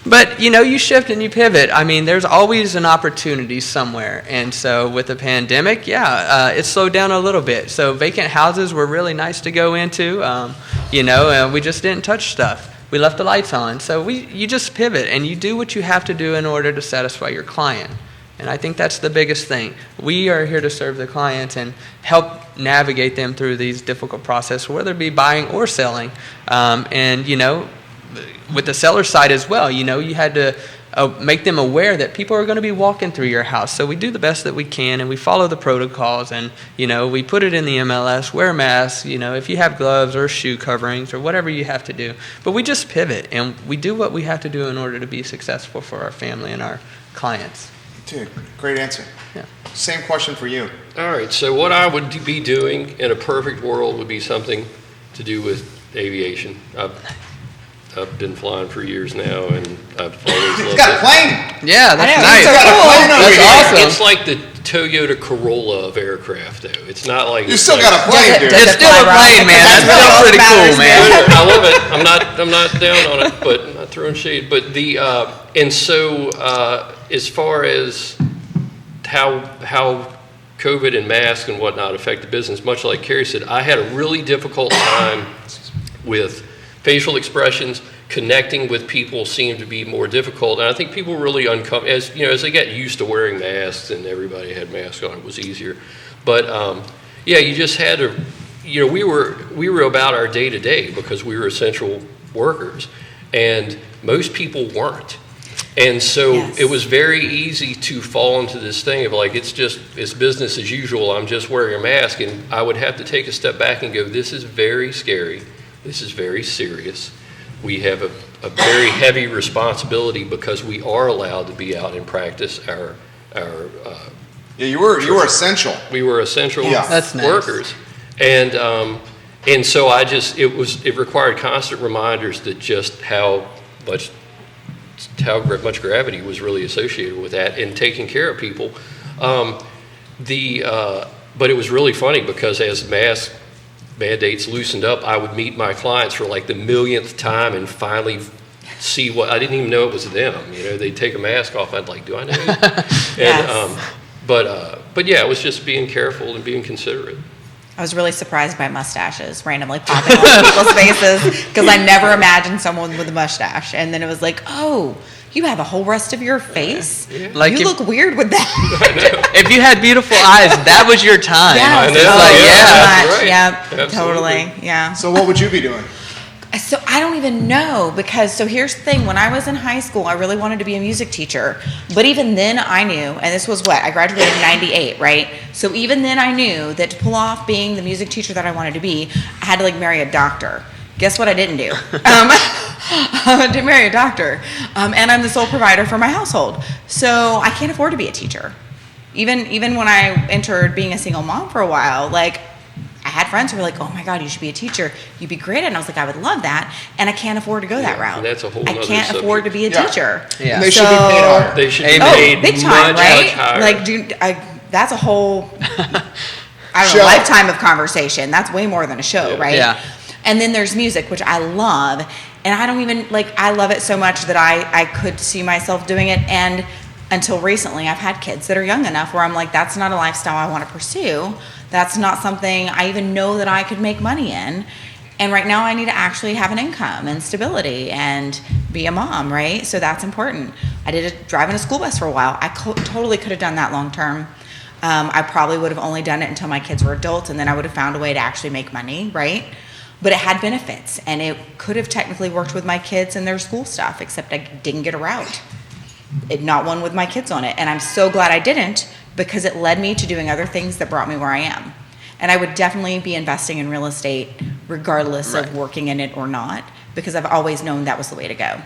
But you shift and you pivot. I mean, there's always an opportunity somewhere. And so with the pandemic, it slowed down a little bit. So vacant houses were really nice to go into, and we just didn't touch stuff. We left the lights on. So you just pivot and you do what you have to do in order to satisfy your client. And I think that's the biggest thing. We are here to serve the clients and help navigate them through these difficult processes, whether it be buying or selling. With the seller side as well, you had to make them aware that people are going to be walking through your house. So we do the best that we can, and we follow the protocols, and, we put it in the MLS, wear masks, if you have gloves or shoe coverings or whatever you have to do. But we just pivot, and we do what we have to do in order to be successful for our family and our clients. Dude, great answer. Yeah. Same question for you. All right, so what I would be doing in a perfect world would be something to do with aviation. I've been flying for years now, and I've always He's loved got a it. plane. Yeah, that's I know, nice. it's so Got a cool. plane over That's here. awesome. It's like the Toyota Corolla of aircraft, though. It's not like You still got a plane, dude. It's still a plane, man. That's still pretty cool, man. I love it. I'm not down on it, but I'm not throwing shade. But as far as how COVID and masks and whatnot affect the business, much like Kerry said, I had a really difficult time with facial expressions. Connecting with people seemed to be more difficult, and I think people were really uncomfortable. As they got used to wearing masks and everybody had masks on, it was easier. But you just had to. We were about our day to day because we were essential workers, and most people weren't. And so Yes. it was very easy to fall into this thing of like, it's business as usual. I'm just wearing a mask, and I would have to take a step back and go, this is very scary. This is very serious. We have a very heavy responsibility because we are allowed to be out and practice our Yeah, you were essential. we were essential Yeah. That's nice. workers, and so it required constant reminders that just how much gravity was really associated with that and taking care of people. But it was really funny because as mask mandates loosened up, I would meet my clients for like the millionth time and finally see what I didn't even know it was them. They'd take a mask off. I'd like, do I know you? Yes. But yeah, it was just being careful and being considerate. I was really surprised by mustaches randomly popping on people's faces because I never imagined someone with a mustache. And then it was like, oh, you have a whole rest of your face? Yeah. Like you if- look weird with that. If you had beautiful eyes, that was your time. Yes. I know. It's Oh, like, Yeah, so that's much. right. Yep, Absolutely. totally. Yeah. So what would you be doing? So I don't even know because, so here's the thing. When I was in high school, I really wanted to be a music teacher. But even then I knew, and this was what, I graduated in 98, right? So even then I knew that to pull off being the music teacher that I wanted to be, I had to like marry a doctor. Guess what I didn't do? I didn't marry a doctor. And I'm the sole provider for my household. So I can't afford to be a teacher. Even when I entered being a single mom for a while, like, I had friends who were like, oh my God, you should be a teacher. You'd be great at it. And I was like, I would love that. And I can't afford to go that route. And that's a whole I nother can't subject. afford to be a teacher. Yeah. And they should be paid higher. They should be Oh, paid big time, much, right? much higher. Like, that's a whole, I don't Show. know, lifetime of conversation. That's way more than a show, Yeah. right? Yeah. And then there's music, which I love. And I don't even, like, I love it so much that I could see myself doing it. And until recently, I've had kids that are young enough where I'm like, that's not a lifestyle I want to pursue. That's not something I even know that I could make money in. And right now I need to actually have an income and stability and be a mom, right? So that's important. I did driving a school bus for a while. I totally could have done that long term. I probably would have only done it until my kids were adults, and then I would have found a way to actually make money, right? But it had benefits, and it could have technically worked with my kids and their school stuff, except I didn't get a route. Not one with my kids on it. And I'm so glad I didn't, because it led me to doing other things that brought me where I am. And I would definitely be investing in real estate regardless of working in it or not, because I've always known that was the way to go.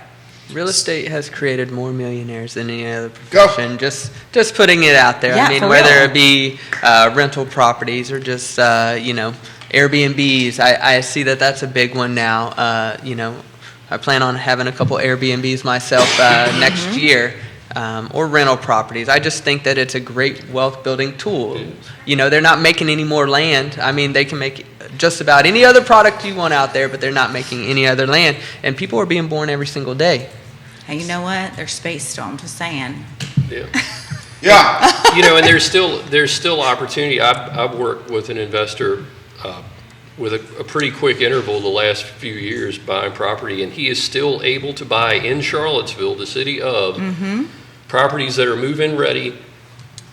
Real estate has created more millionaires than any other Go. profession. Just putting it out there. Yeah, I mean, for whether real. it be rental properties or just Airbnbs. I see that that's a big one now. I plan on having a couple Airbnbs myself next year. Or rental properties. I just think that it's a great wealth building tool. They're not making any more land. I mean, they can make just about any other product you want out there, but they're not making any other land. And people are being born every single day. And you know what? There's space still. I'm just saying. Yeah. Yeah. And there's still opportunity. I've worked with an investor with a pretty quick interval the last few years buying property, and he is still able to buy in Charlottesville, the city of, properties that are move-in ready,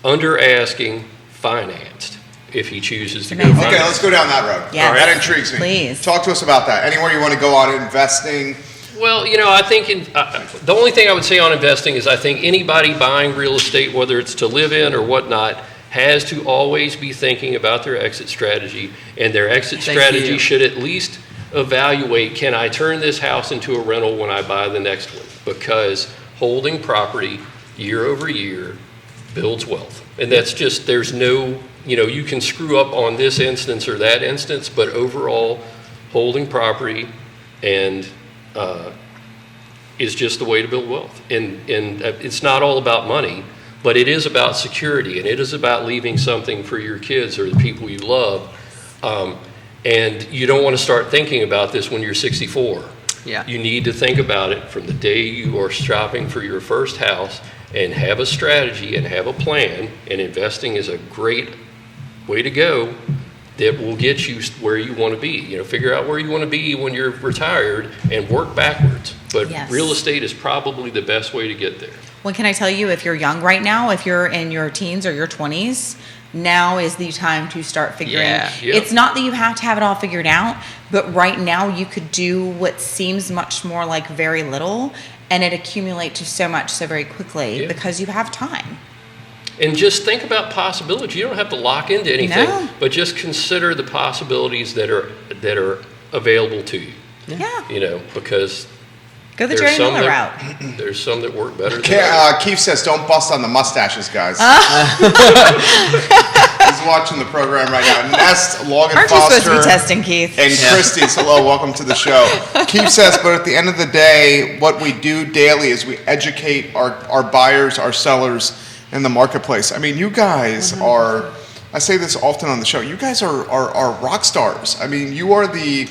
under asking, financed, if he chooses to go Amazing. finance. Okay, let's go down that road. Yes. All right, that intrigues me. Please. Talk to us about that. Anywhere you want to go on investing? Well, I think the only thing I would say on investing is I think anybody buying real estate, whether it's to live in or whatnot, has to always be thinking about their exit strategy, and their exit Thank strategy you. should at least evaluate, can I turn this house into a rental when I buy the next one? Because holding property year over year builds wealth. And that's just, there's no, you can screw up on this instance or that instance, but overall, holding property and is just the way to build wealth. And it's not all about money, but it is about security, and it is about leaving something for your kids or the people you love. And you don't want to start thinking about this when you're 64. Yeah. You need to think about it from the day you are shopping for your first house, and have a strategy and have a plan. And investing is a great way to go that will get you where you want to be. Figure out where you want to be when you're retired and work backwards. But Yes. real estate is probably the best way to get there. Well, can I tell you, if you're young right now, if you're in your teens or your 20s, now is the time to start figuring. Yeah. Yep. It's not that you have to have it all figured out, but right now you could do what seems much more like very little, and it accumulates to so much so very quickly Yeah. because you have time. And just think about possibilities. You don't have to lock into anything, No. but just consider the possibilities that are available to you. Yeah. Because Go the there's Jerry some Miller that, route. there's some that work better than others. Keith says, don't bust on the mustaches, guys. He's watching the program right now. Nest, Logan Aren't you Foster, supposed to be testing, Keith? and Christie's. Hello, welcome to the show. Keith says, but at the end of the day, what we do daily is we educate our buyers, our sellers in the marketplace. I mean, you guys are, I say this often on the show, you guys are rock stars. I mean, you are the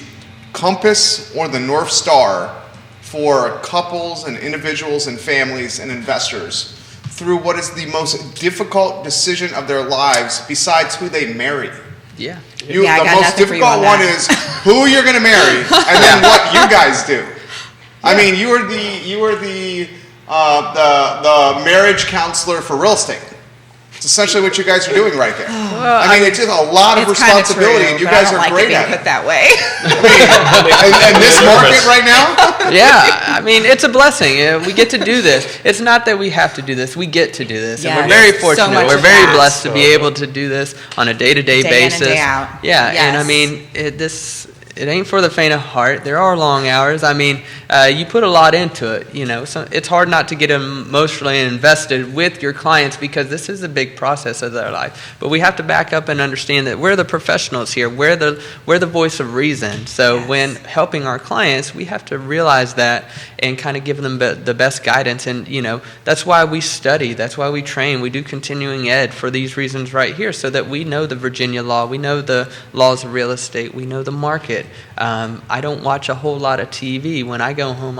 compass or the North Star for couples and individuals and families and investors through what is the most difficult decision of their lives besides who they marry. Yeah. Yeah, I The got most nothing for you difficult on one that. is who you're going to marry and then what you guys do. I mean, you are the marriage counselor for real estate. It's essentially what you guys are doing right there. I mean, it's just a lot of It's kinda responsibility, true, and you but I guys don't are like great it being at put it. that way. And this market right now, Yeah, I mean, it's a blessing. We get to do this. It's not that we have to do this. We get to do this. And we're Yes, very so fortunate. much We're of very that. blessed to be able to do this on a day-to-day Day in and basis. day out. Yeah, and I Yes. mean, it ain't for the faint of heart. There are long hours. I mean, you put a lot into it, you know. So it's hard not to get emotionally invested with your clients because this is a big process of their life. But we have to back up and understand that we're the professionals here. We're the voice of reason. So Yes. when helping our clients, we have to realize that and kind of give them the best guidance. And, you know, that's why we study. That's why we train. We do continuing ed for these reasons right here so that we know the Virginia law. We know the laws of real estate. We know the market. I don't watch a whole lot of TV. When I go home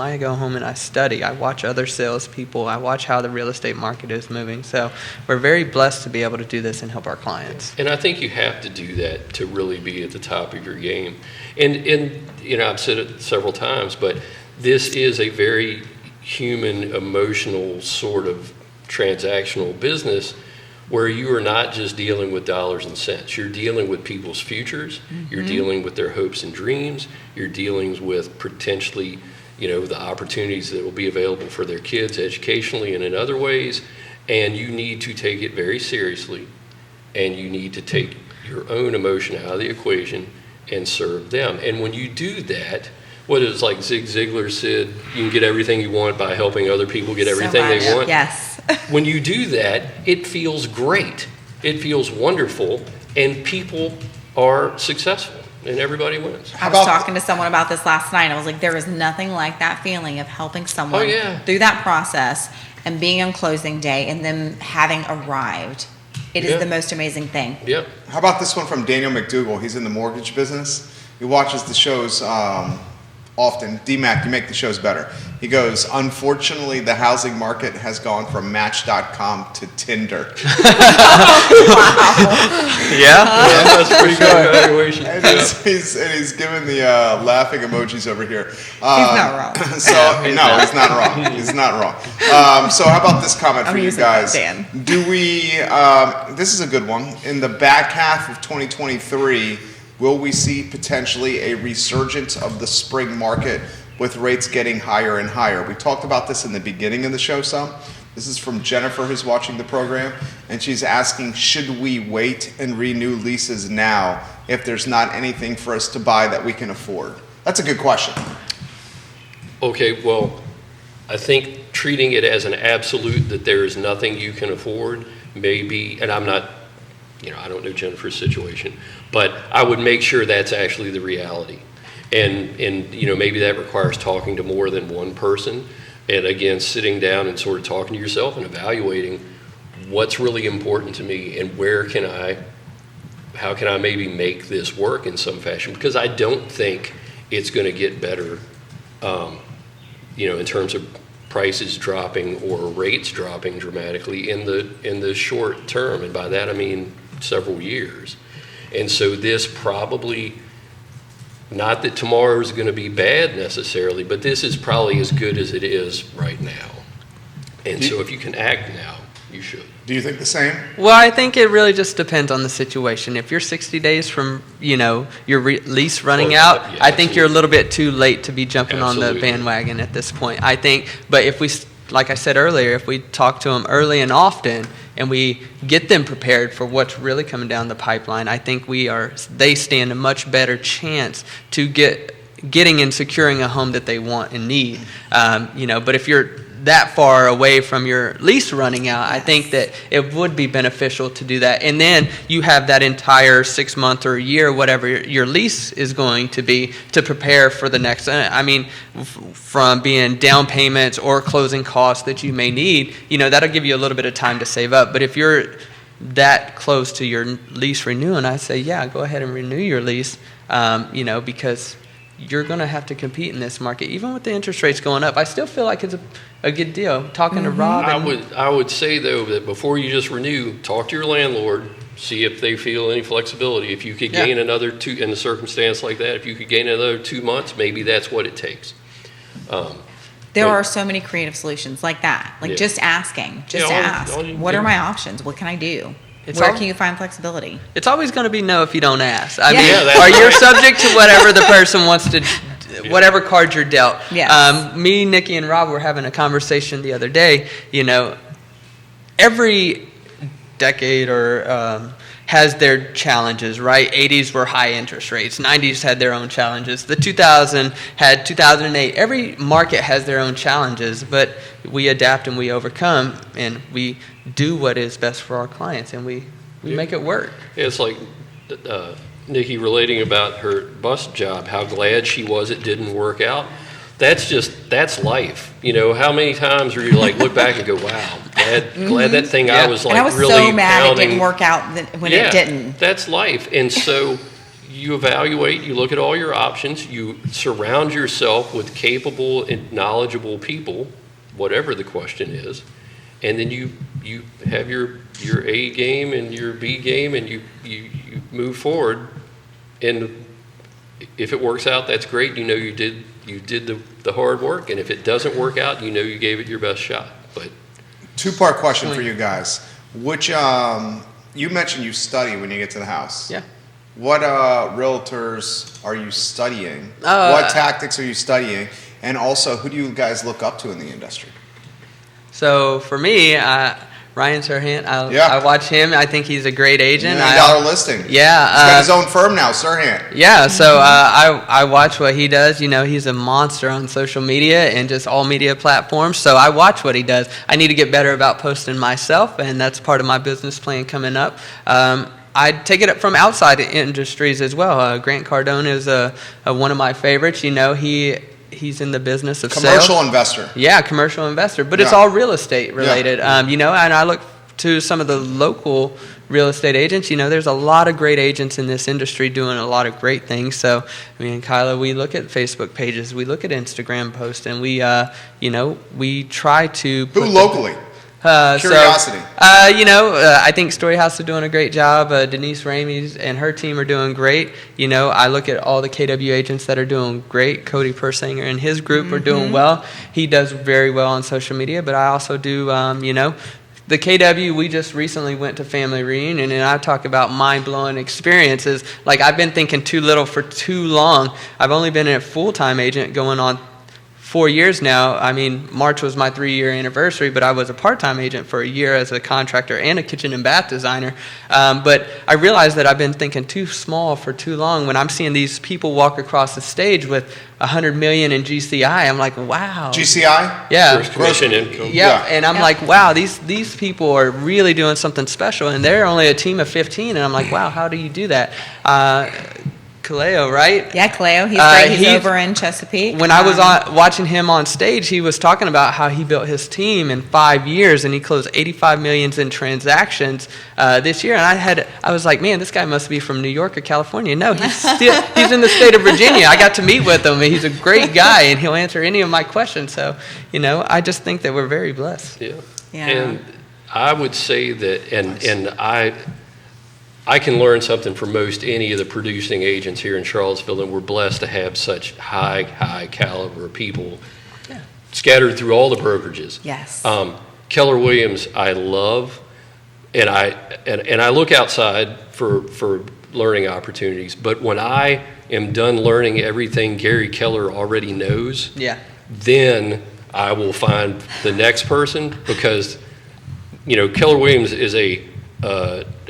and I study. I watch other salespeople. I watch how the real estate market is moving. So we're very blessed to be able to do this and help our clients. And I think you have to do that to really be at the top of your game. And you know, I've said it several times, but this is a very human, emotional sort of transactional business where you are not just dealing with dollars and cents. You're dealing with people's futures. You're dealing with their hopes and dreams. You're dealing with potentially, you know, the opportunities that will be available for their kids educationally and in other ways. And you need to take it very seriously. And you need to take your own emotion out of the equation and serve them. And when you do that, what is like Zig Ziglar said, you can get everything you want by helping other people get everything So they much. want. Yes. When you do that, it feels great. It feels wonderful, and people are successful, and everybody wins. I was talking to someone about this last night. I was like, there is nothing like that feeling of helping someone through that process and being on closing day and them having arrived. It is the most amazing thing. Yep. how about this one from Daniel McDougall? He's in the mortgage business. He watches the shows often. DMAC, you make the shows better. He goes, unfortunately, the housing market has gone from Match.com to Tinder. Yeah. That's a pretty good evaluation. And he's giving the laughing emojis over here. He's not wrong. He's not wrong. He's not wrong. So how about this comment for you using that, guys? Dan. Do we, this is a good one, in the back half of 2023, will we see potentially a resurgence of the spring market with rates getting higher and higher? We talked about this in the beginning of the show some. This is from Jennifer, who's watching the program, and she's asking, should we wait and renew leases now if there's not anything for us to buy that we can afford? That's a good question. Okay, well, I think treating it as an absolute that there is nothing you can afford may be, and I'm not, you know, I don't know Jennifer's situation, but I would make sure that's actually the reality. And you know, maybe that requires talking to more than one person. And again, sitting down and sort of talking to yourself and evaluating what's really important to me and how can I maybe make this work in some fashion? Because I don't think it's going to get better, you know, in terms of prices dropping or rates dropping dramatically in the short term. And by that, I mean several years. And so this probably, not that tomorrow is going to be bad necessarily, but this is probably as good as it is right now. And so if you can act now, you should. Do you think the same? Well, I think it really just depends on the situation. If you're 60 days from, you know, your lease running out, Yeah, I think you're a little bit too late to be jumping on the Absolutely. bandwagon at this point. I think, but if we, like I said earlier, if we talk to them early and often and we get them prepared for what's really coming down the pipeline, I think they stand a much better chance to getting and securing a home that they want and need. You know, but if you're that far away from your lease running out, I think that it would be beneficial to do that. And then you have that entire 6 month or a year, whatever your lease is going to be, to prepare for the next. I mean, from being down payments or closing costs that you may need, you know, that'll give you a little bit of time to save up. But if you're that close to your lease renewing, I say, yeah, go ahead and renew your lease, you know, because you're going to have to compete in this market. Even with the interest rates going up, I still feel like it's a good deal. Talking to Rob. I would say, though, that before you just renew, talk to your landlord, see if they feel any flexibility. If you could gain another 2, in a circumstance like that, if you could gain another 2 months, maybe that's what it takes. There But- are so many creative solutions like that. Like Yeah. just asking, just Yeah, ask. all you What do- are my options? What can I do? It's Where all- can you find flexibility? It's always going to be no if you don't ask. I Yeah. mean, Yeah, that's or you're right. subject to whatever the person wants to, whatever card you're dealt. Yes. Me, Nikki, and Rob were having a conversation the other day. You know, every decade or has their challenges, right? 80s were high interest rates. 90s had their own challenges. The 2000 had 2008. Every market has their own challenges, but we adapt and we overcome, and we do what is best for our clients, and we make it work. It's like Nikki relating about her bus job, how glad she was it didn't work out. That's life. You know, how many times are you like look back and go, wow, glad that thing I Yeah. was like And I was really so mad pounding. it didn't work out when Yeah, it didn't. That's life. And so you evaluate, you look at all your options, you surround yourself with capable and knowledgeable people, whatever the question is, and then you have your A game and your B game, and you move forward. And if it works out, that's great. You know you did the hard work, and if it doesn't work out, you know you gave it your best shot. But Two-part question for you guys. Which, you mentioned you study when you get to the house. Yeah. What realtors are you studying? Oh, What tactics are you studying? And also, who do you guys look up to in the industry? So for me, Ryan Serhant, Yeah. I watch him. I think he's a great agent. $1 million listing. Yeah. He's got his own firm now, Serhant. Yeah, so I watch what he does. You know, he's a monster on social media and just all media platforms. So I watch what he does. I need to get better about posting myself, and that's part of my business plan coming up. I take it up from outside industries as well. Grant Cardone is one of my favorites. You know, he's in the business of Commercial sales. investor. Yeah, commercial investor, but it's Yeah. all real estate related. You know, and I look to some of the local real estate agents. You know, there's a lot of great agents in this industry doing a lot of great things. So, I mean, Kyla, we look at Facebook pages, we look at Instagram posts, and we try to Who locally? Curiosity. I think Storyhouse is doing a great job. Denise Ramey and her team are doing great. You know, I look at all the KW agents that are doing great. Cody Persinger and his group are doing well. He does very well on social media, but I also do, the KW, we just recently went to family reunion, and I talk about mind-blowing experiences. Like, I've been thinking too little for too long. I've only been a full-time agent going on 4 years now. I mean, March was my 3-year anniversary, but I was a part-time agent for a year as a contractor and a kitchen and bath designer. But I realized that I've been thinking too small for too long. When I'm seeing these people walk across the stage with $100 million in GCI, I'm like, wow. GCI? Yeah. Gross commission income. Yeah, and I'm Yeah. like, wow, these people are really doing something special, and they're only a team of 15, and I'm like, wow, how do you do that? Kaleo, right? Yeah, Cleo, he's great. He's he's- over in Chesapeake. When I was watching him on stage, he was talking about how he built his team in 5 years, and he closed 85 millions in transactions this year. And I was like, man, this guy must be from New York or California. No, he's in the state of Virginia. I got to meet with him, and he's a great guy, and he'll answer any of my questions. So, you know, I just think that we're very blessed. Yeah. Yeah. And I would say that, and I can learn something from most any of the producing agents here in Charlottesville, and we're blessed to have such high caliber people scattered through all the brokerages. Yes. Keller Williams, I love, and I look outside for learning opportunities. But when I am done learning everything Gary Keller already knows, Yeah. then I will find the next person, because Keller Williams is a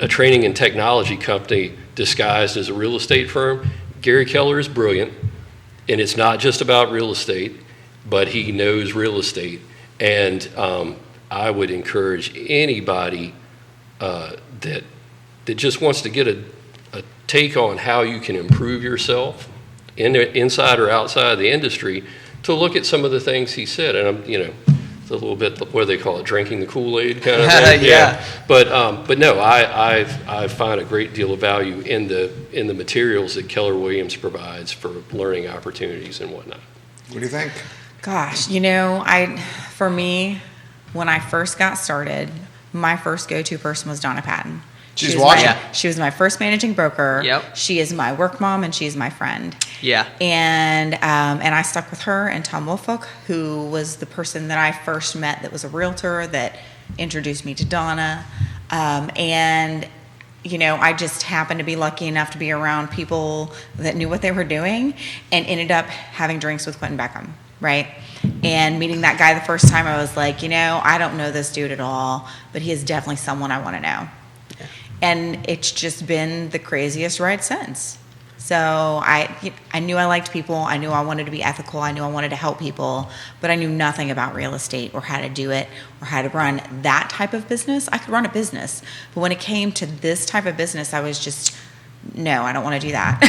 training and technology company disguised as a real estate firm. Gary Keller is brilliant, and it's not just about real estate, but he knows real estate. And I would encourage anybody that just wants to get a take on how you can improve yourself inside or outside the industry to look at some of the things he said. And it's a little bit, what do they call it, drinking the Kool-Aid kind of thing. Yeah. But no, I find a great deal of value in the materials that Keller Williams provides for learning opportunities and whatnot. What do you think? Gosh, for me, when I first got started, my first go-to person was Donna Patton. She's watching. She was my first managing broker. Yep. She is my work mom, and she's my friend. Yeah. And I stuck with her and Tom Wolfolk, who was the person that I first met that was a realtor that introduced me to Donna. And I just happened to be lucky enough to be around people that knew what they were doing, and ended up having drinks with Quentin Beckham, right? And meeting that guy the first time, I was like, I don't know this dude at all, but he is definitely someone I want to know. Yeah. And it's just been the craziest ride since. So I knew I liked people. I knew I wanted to be ethical. I knew I wanted to help people, but I knew nothing about real estate or how to do it or how to run that type of business. I could run a business, but when it came to this type of business, I was just, no, I don't want to do that.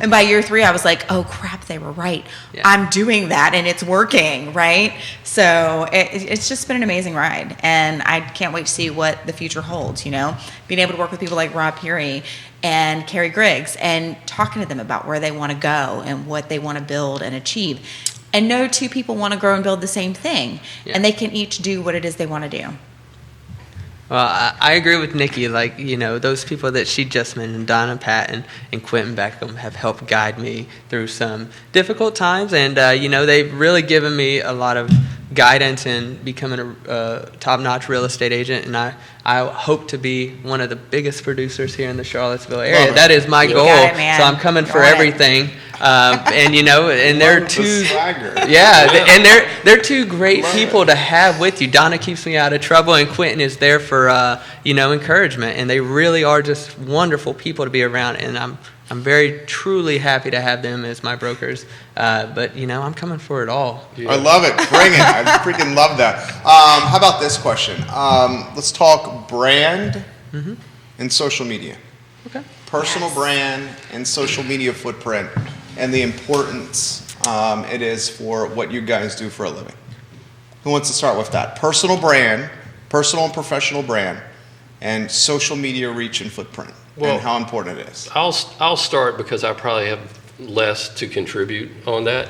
And by year 3, I was like, oh crap, they were right. Yeah. I'm doing that and it's working, right? So it's just been an amazing ride, and I can't wait to see what the future holds, Being able to work with people like Rob Peery and Carrie Griggs and talking to them about where they want to go and what they want to build and achieve. And no two people want to grow and build the same thing, and they can each do what it is they want to do. Well, I agree with Nikki. Those people that she just mentioned, Donna Patton and Quentin Beckham, have helped guide me through some difficult times. And, they've really given me a lot of guidance in becoming a top-notch real estate agent. And I hope to be one of the biggest producers here in the Charlottesville area. That is my goal. Got it, man. So I'm coming for everything. And they're two, swagger. they're two great people to have with you. Donna keeps me out of trouble, and Quentin is there for encouragement. And they really are just wonderful people to be around. And I'm very truly happy to have them as my brokers. But I'm coming for it all. I love it. Bring it. I freaking love that. How about this question? Let's talk brand and social media. Okay. Personal brand and social media footprint, and the importance it is for what you guys do for a living. Who wants to start with that? Personal and professional brand, and social media reach and footprint, and how important it is. I'll start because I probably have less to contribute on that.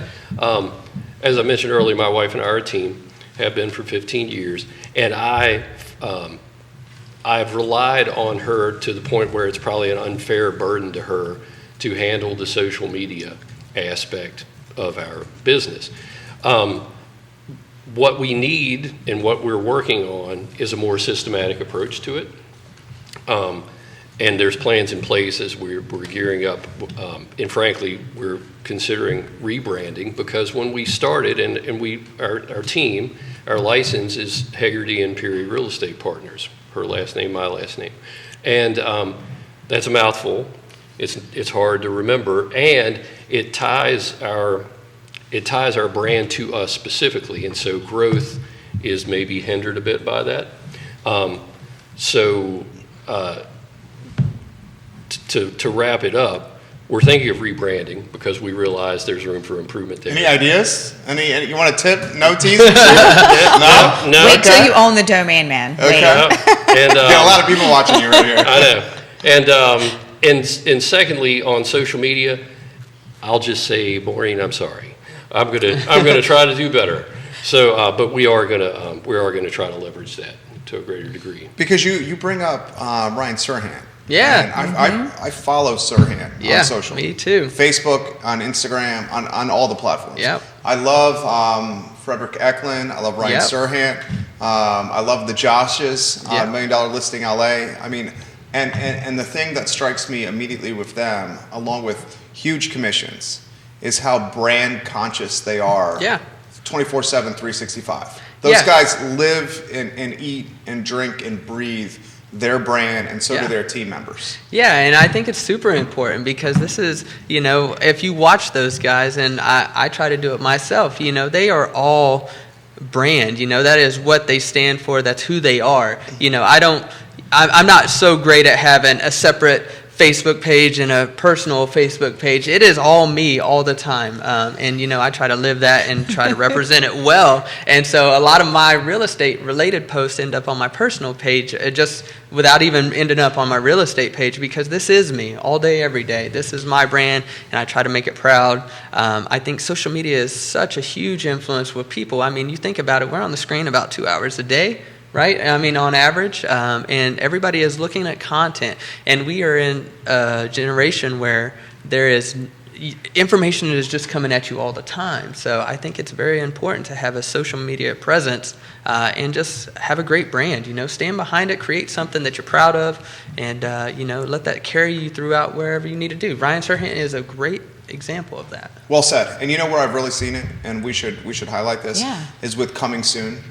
As I mentioned earlier, my wife and I, our team, have been for 15 years, and I've relied on her to the point where it's probably an unfair burden to her to handle the social media aspect of our business. What we need and what we're working on is a more systematic approach to it. And there's plans in place as we're gearing up. And frankly, we're considering rebranding, because when we started, and our team, our license is Hegarty and Peery Real Estate Partners. Her last name, my last name. And that's a mouthful. It's hard to remember, and it ties our brand to us specifically, and so growth is maybe hindered a bit by that. To wrap it up, we're thinking of rebranding because we realize there's room for improvement there. Any ideas? Any you want a tip? No teasers? No? Wait till you own the domain, man. Okay. And a lot of people watching you right here. I know. And secondly, on social media, I'll just say, Maureen, I'm sorry. I'm gonna try to do better. So, but we are gonna try to leverage that to a greater degree. Because you bring up Ryan Serhant. Yeah. And I follow Serhant on social. Me too. Facebook, on Instagram, on all the platforms. Yep. I love Frederick Eklund. I love Ryan Serhant. I love the Joshes, $1 Million Listing LA. I mean, and the thing that strikes me immediately with them, along with huge commissions, is how brand conscious they are. Yeah. 24/7, 365. Those guys live and eat and drink and breathe their brand, and so do their team members. Yeah, and I think it's super important, because this is, if you watch those guys, and I try to do it myself, they are all brand. That is what they stand for. That's who they are. I'm not so great at having a separate Facebook page and a personal Facebook page. It is all me all the time. And I try to live that and try to represent it well. And so a lot of my real estate related posts end up on my personal page, just without even ending up on my real estate page, because this is me all day, every day. This is my brand, and I try to make it proud. I think social media is such a huge influence with people. I mean, you think about it, we're on the screen about 2 hours a day. right? I mean, on average, and everybody is looking at content. And we are in a generation where there is information is just coming at you all the time. So I think it's very important to have a social media presence and just have a great brand. Stand behind it, create something that you're proud of, and let that carry you throughout wherever you need to do. Ryan Serhant is a great example of that. Well said. And where I've really seen it, and we should highlight this, is with Coming Soon.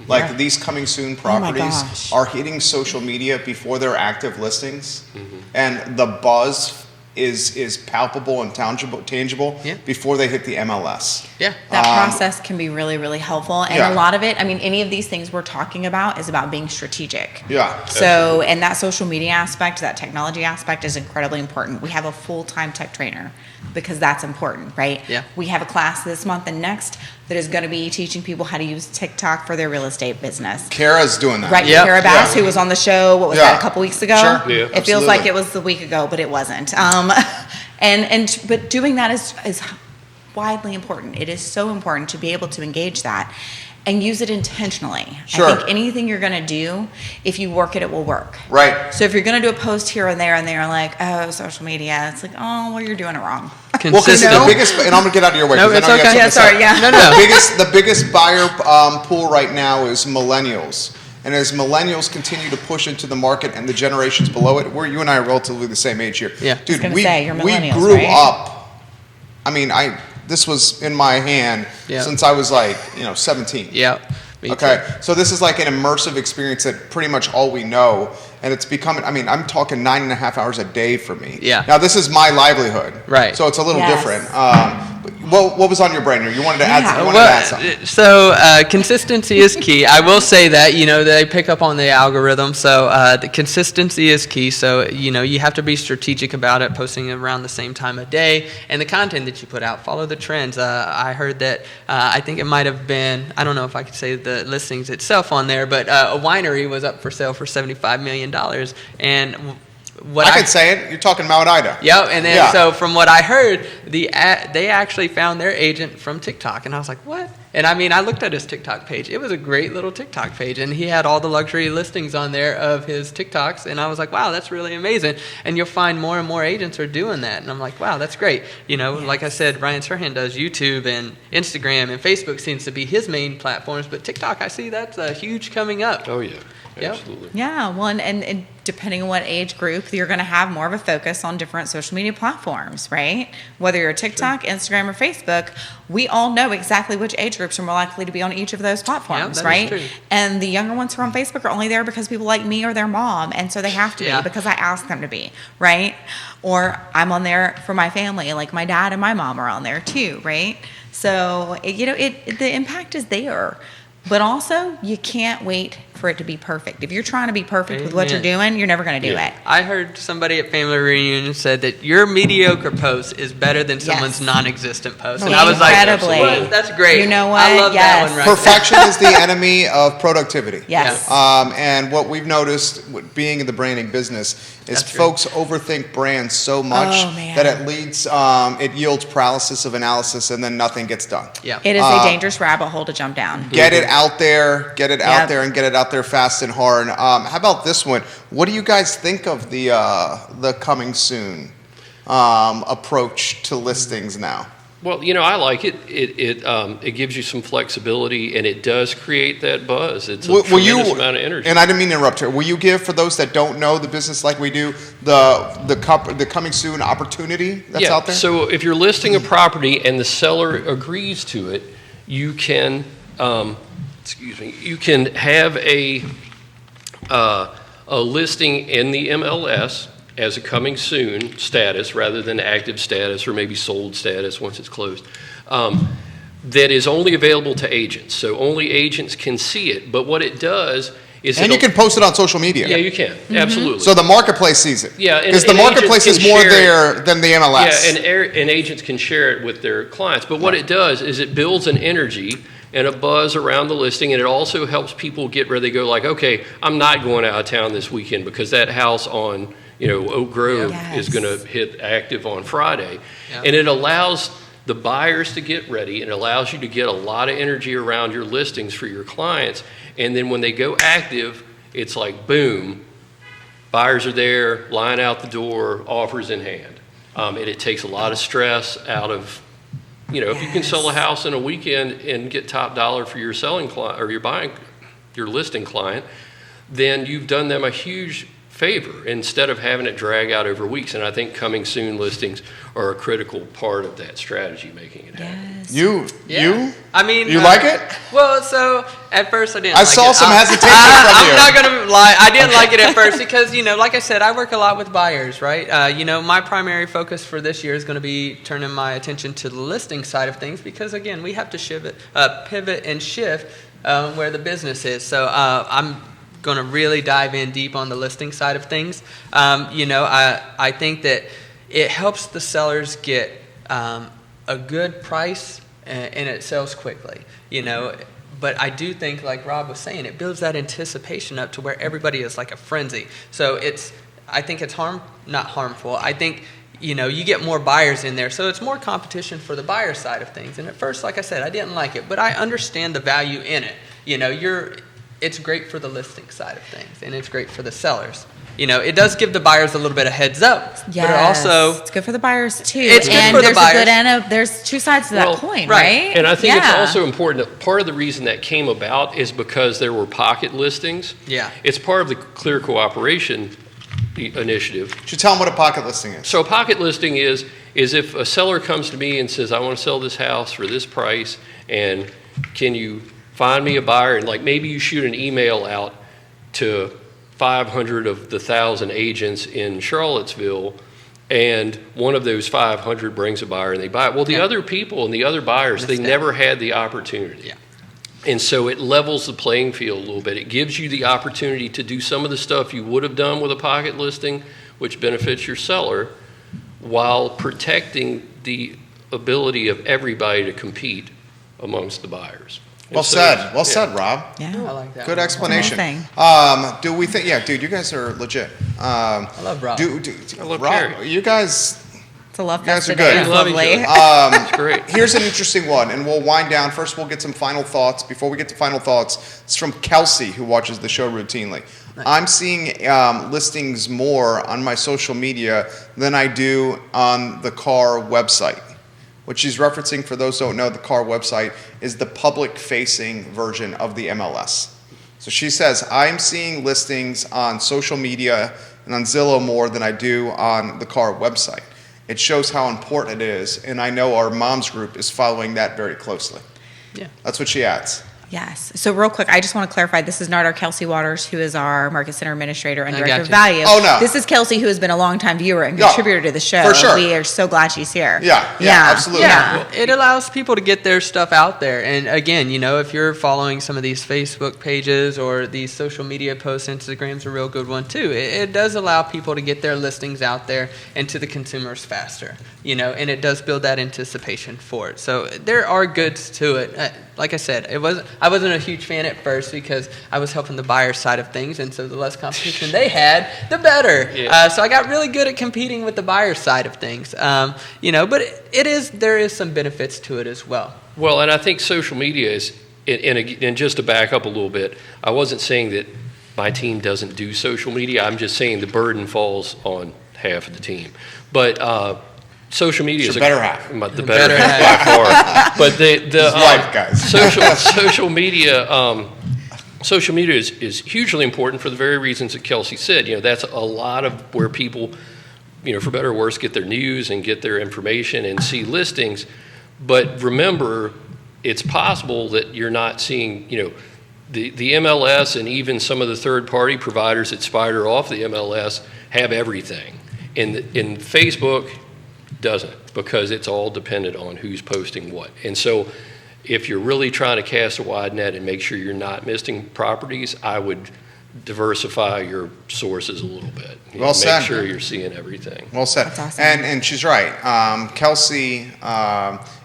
Like these Coming Soon properties are hitting social media before they're active listings, and the buzz is palpable and tangible before they hit the MLS. Yeah. That process can be really, really helpful. And a lot of it, any of these things we're talking about is about being strategic. Yeah. So, and that social media aspect, that technology aspect is incredibly important. We have a full-time tech trainer because that's important, right? Yeah. We have a class this month and next that is going to be teaching people how to use TikTok for their real estate business. Kara's doing that. Right, Yep. Kara Bass, who was on the show, what was that, a couple weeks ago? Sure. Yeah. It feels like it was the week ago, but it wasn't. But doing that is widely important. It is so important to be able to engage that and use it intentionally. Sure. I think anything you're going to do, if you work it, it will work. Right. So if you're going to do a post here and there, and they're like, oh, social media, it's like, oh, well, you're doing it wrong. Well, because the biggest, and I'm gonna get out of your way. No, 'cause I it's know you have okay. something to Yeah, say. sorry, yeah. The biggest buyer pool right now is millennials. And as millennials continue to push into the market and the generations below it, you and I are relatively the same age here. Yeah. Dude, gonna we say, you're millennials, grew right? up. This was in my hand Yeah. since I was 17. Yeah. Me Okay, too. so this is like an immersive experience that pretty much all we know, and it's becoming, I'm talking 9.5 hours a day for me. Yeah. Now, this is my livelihood. Right. So it's a little Yes. different. What was on your brain here? You wanted to add something. So consistency is key. I will say that, they pick up on the algorithm. So the consistency is key. So, you have to be strategic about it, posting around the same time of day. And the content that you put out, follow the trends. I heard that, I think it might have been, I don't know if I could say the listings itself on there, but a winery was up for sale for $75 million. And I could say it. You're talking Mount Ida. Yep, and then so from what I heard, they actually found their agent from TikTok, and I was like, what? And I looked at his TikTok page. It was a great little TikTok page, and he had all the luxury listings on there of his TikToks, and I was like, wow, that's really amazing. And you'll find more and more agents are doing that, and I'm like, wow, that's great. Like I said, Ryan Serhant does YouTube and Instagram, and Facebook seems to be his main platforms, but TikTok, I see that's huge coming up. Oh, yeah. Yep. Absolutely. Yeah, well, and depending on what age group, you're going to have more of a focus on different social media platforms, right? Whether you're TikTok, Instagram, or Facebook, we all know exactly which age groups are more likely to be on each of those platforms, that is right? true. And the younger ones who are on Facebook are only there because people like me or their mom, and so they have to be because I ask them to be, right? Or I'm on there for my family, like my dad and my mom are on there too, right? So, the impact is there. But also, you can't wait for it to be perfect. If you're trying to be perfect with what you're doing, you're never going to do it. I heard somebody at family reunion said that your mediocre post is better than someone's non-existent post, and I was like, Incredibly. "That's great." You know what? I love that one. Right Perfection is the enemy of productivity. Yes. And what we've noticed, being in the branding business, is That's true. folks overthink brands so much that it yields paralysis of analysis, and then nothing gets done. Yeah. It is a dangerous rabbit hole to jump down. Get it out there, and get it out there fast and hard. How about this one? What do you guys think of the Coming Soon approach to listings now? Well, I like it. It gives you some flexibility, and it does create that buzz. It's a tremendous amount of energy. And I didn't mean to interrupt here. Will you give, for those that don't know the business like we do, the Coming Soon opportunity that's out there? So if you're listing a property and the seller agrees to it, you can, you can have a listing in the MLS as a coming soon status rather than active status or maybe sold status once it's closed, that is only available to agents. So only agents can see it. But what it does is... And you can post it on social media. Yeah, you can. Absolutely. So the marketplace sees it. Yeah, because the marketplace is more there than the MLS. Yeah, and agents can share it with their clients. But what it does is it builds an energy and a buzz around the listing, and it also helps people get where they go like, okay, I'm not going out of town this weekend because that house on Oak Grove is going to hit active on Friday. Yeah. And it allows the buyers to get ready, and it allows you to get a lot of energy around your listings for your clients. And then when they go active, it's like boom, buyers are there, line out the door, offers in hand. And it takes a lot of stress out of, if you can sell a house in a weekend and get top dollar for your selling client or your listing client, then you've done them a huge favor instead of having it drag out over weeks. And I think coming soon listings are a critical part of that strategy, making it happen. Yes. I mean, you like it? Well, so at first I didn't. I like saw it. some hesitation from you. I'm not gonna lie. I didn't like it at first because like I said, I work a lot with buyers, right? My primary focus for this year is going to be turning my attention to the listing side of things because again, we have to pivot and shift where the business is. So I'm going to really dive in deep on the listing side of things. I think that it helps the sellers get a good price and it sells quickly, But I do think, like Rob was saying, it builds that anticipation up to where everybody is like a frenzy. So I think it's not harmful. I think, you get more buyers in there. So it's more competition for the buyer side of things. And at first, like I said, I didn't like it, but I understand the value in it. It's great for the listing side of things, and it's great for the sellers. It does give the buyers a little bit of heads up, but it also it's good for the buyers too. It's good and for the there's buyers. A good and there's two sides to that coin, right? And I think it's also important that part of the reason that came about is because there were pocket listings. Yeah. It's part of the Clear Cooperation initiative. Should tell them what a pocket listing is. So a pocket listing is if a seller comes to me and says, I want to sell this house for this price, and can you find me a buyer? And like maybe you shoot an email out to 500 of the 1,000 agents in Charlottesville, and one of those 500 brings a buyer and they buy it. Well, the other people and the other buyers, they never had the opportunity. Yeah. And so it levels the playing field a little bit. It gives you the opportunity to do some of the stuff you would have done with a pocket listing, which benefits your seller, while protecting the ability of everybody to compete amongst the buyers. Well said. Well said, Rob. Yeah. I like that. Good explanation. Amazing. Do we think? Yeah, dude, you guys are legit. I love Rob. I love Rob, Carrie. you guys. It's a love You guys fest are good. today. We love each Lovely. other. It's great. Here's an interesting one, and we'll wind down. First, we'll get some final thoughts. Before we get to final thoughts, it's from Kelsey, who watches the show routinely. Nice. I'm seeing listings more on my social media than I do on the car website. What she's referencing, for those who don't know, the car website is the public-facing version of the MLS. So she says, I'm seeing listings on social media and on Zillow more than I do on the car website. It shows how important it is, and I know our moms group is following that very closely. Yeah. That's what she adds. Yes. So real quick, I just want to clarify, this is not our Kelsey Waters, who is our Market Center Administrator and I Director of gotcha. Value. Oh, no. This is Kelsey, who has been a longtime viewer and Yeah, contributor to the show. for sure. We are so glad she's here. Yeah, absolutely. Yeah. It allows people to get their stuff out there. And again, if you're following some of these Facebook pages or these social media posts, Instagram's a real good one too. It does allow people to get their listings out there and to the consumers faster, and it does build that anticipation for it. So there are goods to it. Like I said, I wasn't a huge fan at first because I was helping the buyer side of things, and so the less competition they had, the better. Yeah. So I got really good at competing with the buyer side of things. But there is some benefits to it as well. Well, and I think social media is, and just to back up a little bit, I wasn't saying that my team doesn't do social media. I'm just saying the burden falls on half of the team. But social media It's is your better half. The better half by far. But the life, guys. social media is hugely important for the very reasons that Kelsey said. That's a lot of where people, for better or worse, get their news and get their information and see listings. But remember, it's possible that you're not seeing, the MLS and even some of the third-party providers that spider off the MLS have everything. And Facebook doesn't, because it's all dependent on who's posting what. And so if you're really trying to cast a wide net and make sure you're not missing properties, I would diversify your sources a little bit. Well said. Make sure you're seeing everything. Well said. That's awesome. And she's right. Kelsey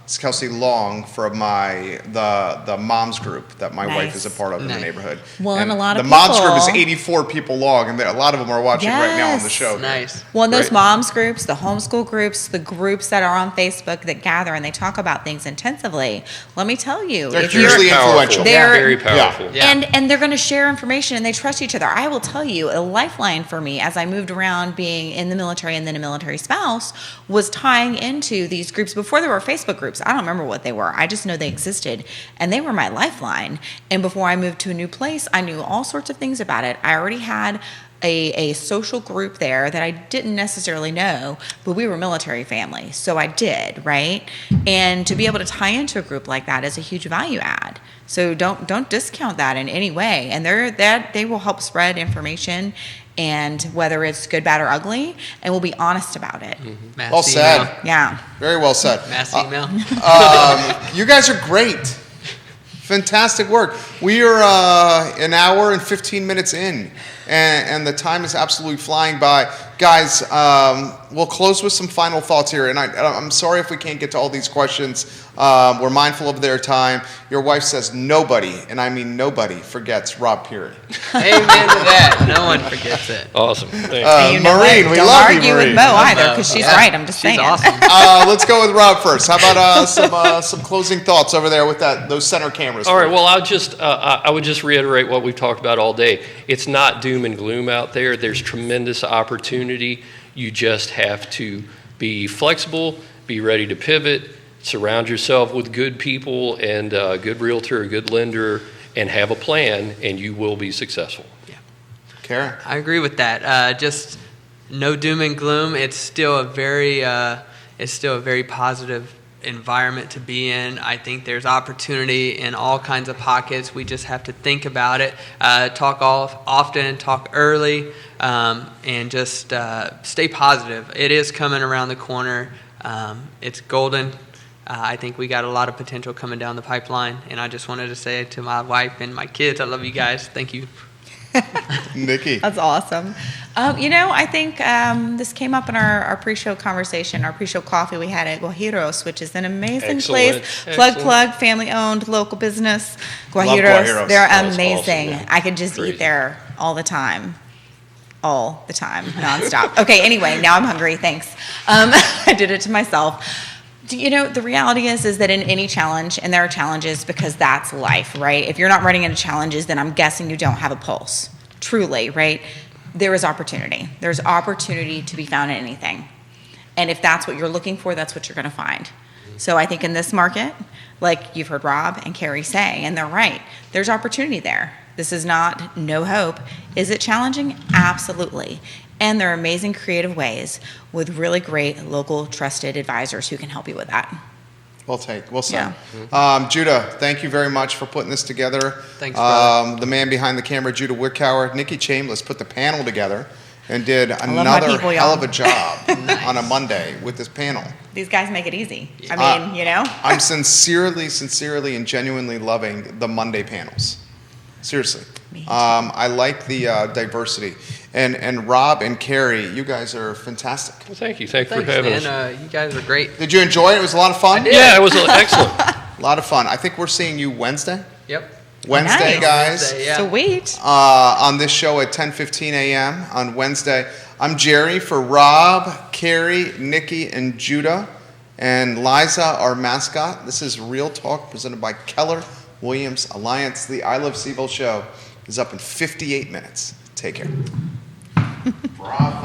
is Kelsey Long from the moms group that my wife is a part of in the Nice. neighborhood. Well, and a lot of the moms group is people- 84 people long, and a lot of them are watching right now on the Yes. show. Nice. Well, and those Right. moms groups, the homeschool groups, the groups that are on Facebook that gather and they talk about things intensively. Let me tell you, They're if you're hugely Powerful. influential. They're- Very powerful. Yeah. and they're going to share information and they trust each other. I will tell you, a lifeline for me as I moved around being in the military and then a military spouse was tying into these groups before there were Facebook groups. I don't remember what they were. I just know they existed and they were my lifeline. And before I moved to a new place, I knew all sorts of things about it. I already had a social group there that I didn't necessarily know, but we were military family, so I did, right? And to be able to tie into a group like that is a huge value add. So don't discount that in any way. And they will help spread information, and whether it's good, bad, or ugly, and we'll be honest about it. Mass Well said. email. Yeah. Very well said. Mass email. You guys are great. Fantastic work. We are an hour and 15 minutes in, and the time is absolutely flying by. Guys, we'll close with some final thoughts here, and I'm sorry if we can't get to all these questions. We're mindful of their time. Your wife says nobody, and I mean nobody, forgets Rob Peery. Amen to that. No one forgets it. Awesome. Thanks. And you know Maureen, what? we Don't love you, argue Maureen. with Mo either, Mo. because she's Yeah. right. I'm just She's saying. awesome. Let's go with Rob first. How about some closing thoughts over there with those center cameras? All right. Well, I would just reiterate what we've talked about all day. It's not doom and gloom out there. There's tremendous opportunity. You just have to be flexible, be ready to pivot, surround yourself with good people and a good realtor, a good lender, and have a plan, and you will be successful. Karen. I agree with that. Just no doom and gloom. It's still a very positive environment to be in. I think there's opportunity in all kinds of pockets. We just have to think about it, talk often, talk early, and just stay positive. It is coming around the corner. It's golden. I think we got a lot of potential coming down the pipeline, and I just wanted to say to my wife and my kids, I love you guys. Thank you. Nikki. That's awesome. I think this came up in our pre-show conversation, our pre-show coffee we had at Guajiros, which is an amazing Excellent. place. Excellent. Plug, family-owned, local business. Love Guajiros, Guajiros. they're That was amazing. awesome, yeah. I could just Crazy. eat there all the time. All the time, nonstop. Okay, anyway, now I'm hungry. Thanks. I did it to myself. The reality is that in any challenge, and there are challenges because that's life, right? If you're not running into challenges, then I'm guessing you don't have a pulse. Truly, right? There is opportunity. There's opportunity to be found in anything. And if that's what you're looking for, that's what you're going to find. So I think in this market, like you've heard Rob and Carrie say, and they're right, there's opportunity there. This is not no hope. Is it challenging? Absolutely. And there are amazing creative ways with really great local trusted advisors who can help you with that. Well said. Judah, thank you very much for putting this together. Thanks, brother. The man behind the camera, Judah Wickower, Nikki Chambless put the panel together and did love my another people, hell y'all. of a job on a Monday with this panel. These guys make it easy. I mean, I'm sincerely and genuinely loving the Monday panels. Seriously. Me too. I like the diversity. And Rob and Carrie, you guys are fantastic. Well, thank you. Thanks for Thanks, having man. us. You guys are great. Did you enjoy it? It was a lot of fun? I did. Yeah, it was excellent. A lot of fun. I think we're seeing you Wednesday. Yep. Wednesday, Nice. guys. Wednesday, yeah. Sweet. On this show at 10:15 a.m. on Wednesday. I'm Jerry for Rob, Carrie, Nikki, and Judah, and Liza, our mascot. This is Real Talk presented by Keller Williams Alliance. The I Love CVille show is up in 58 minutes. Take care. Bravo.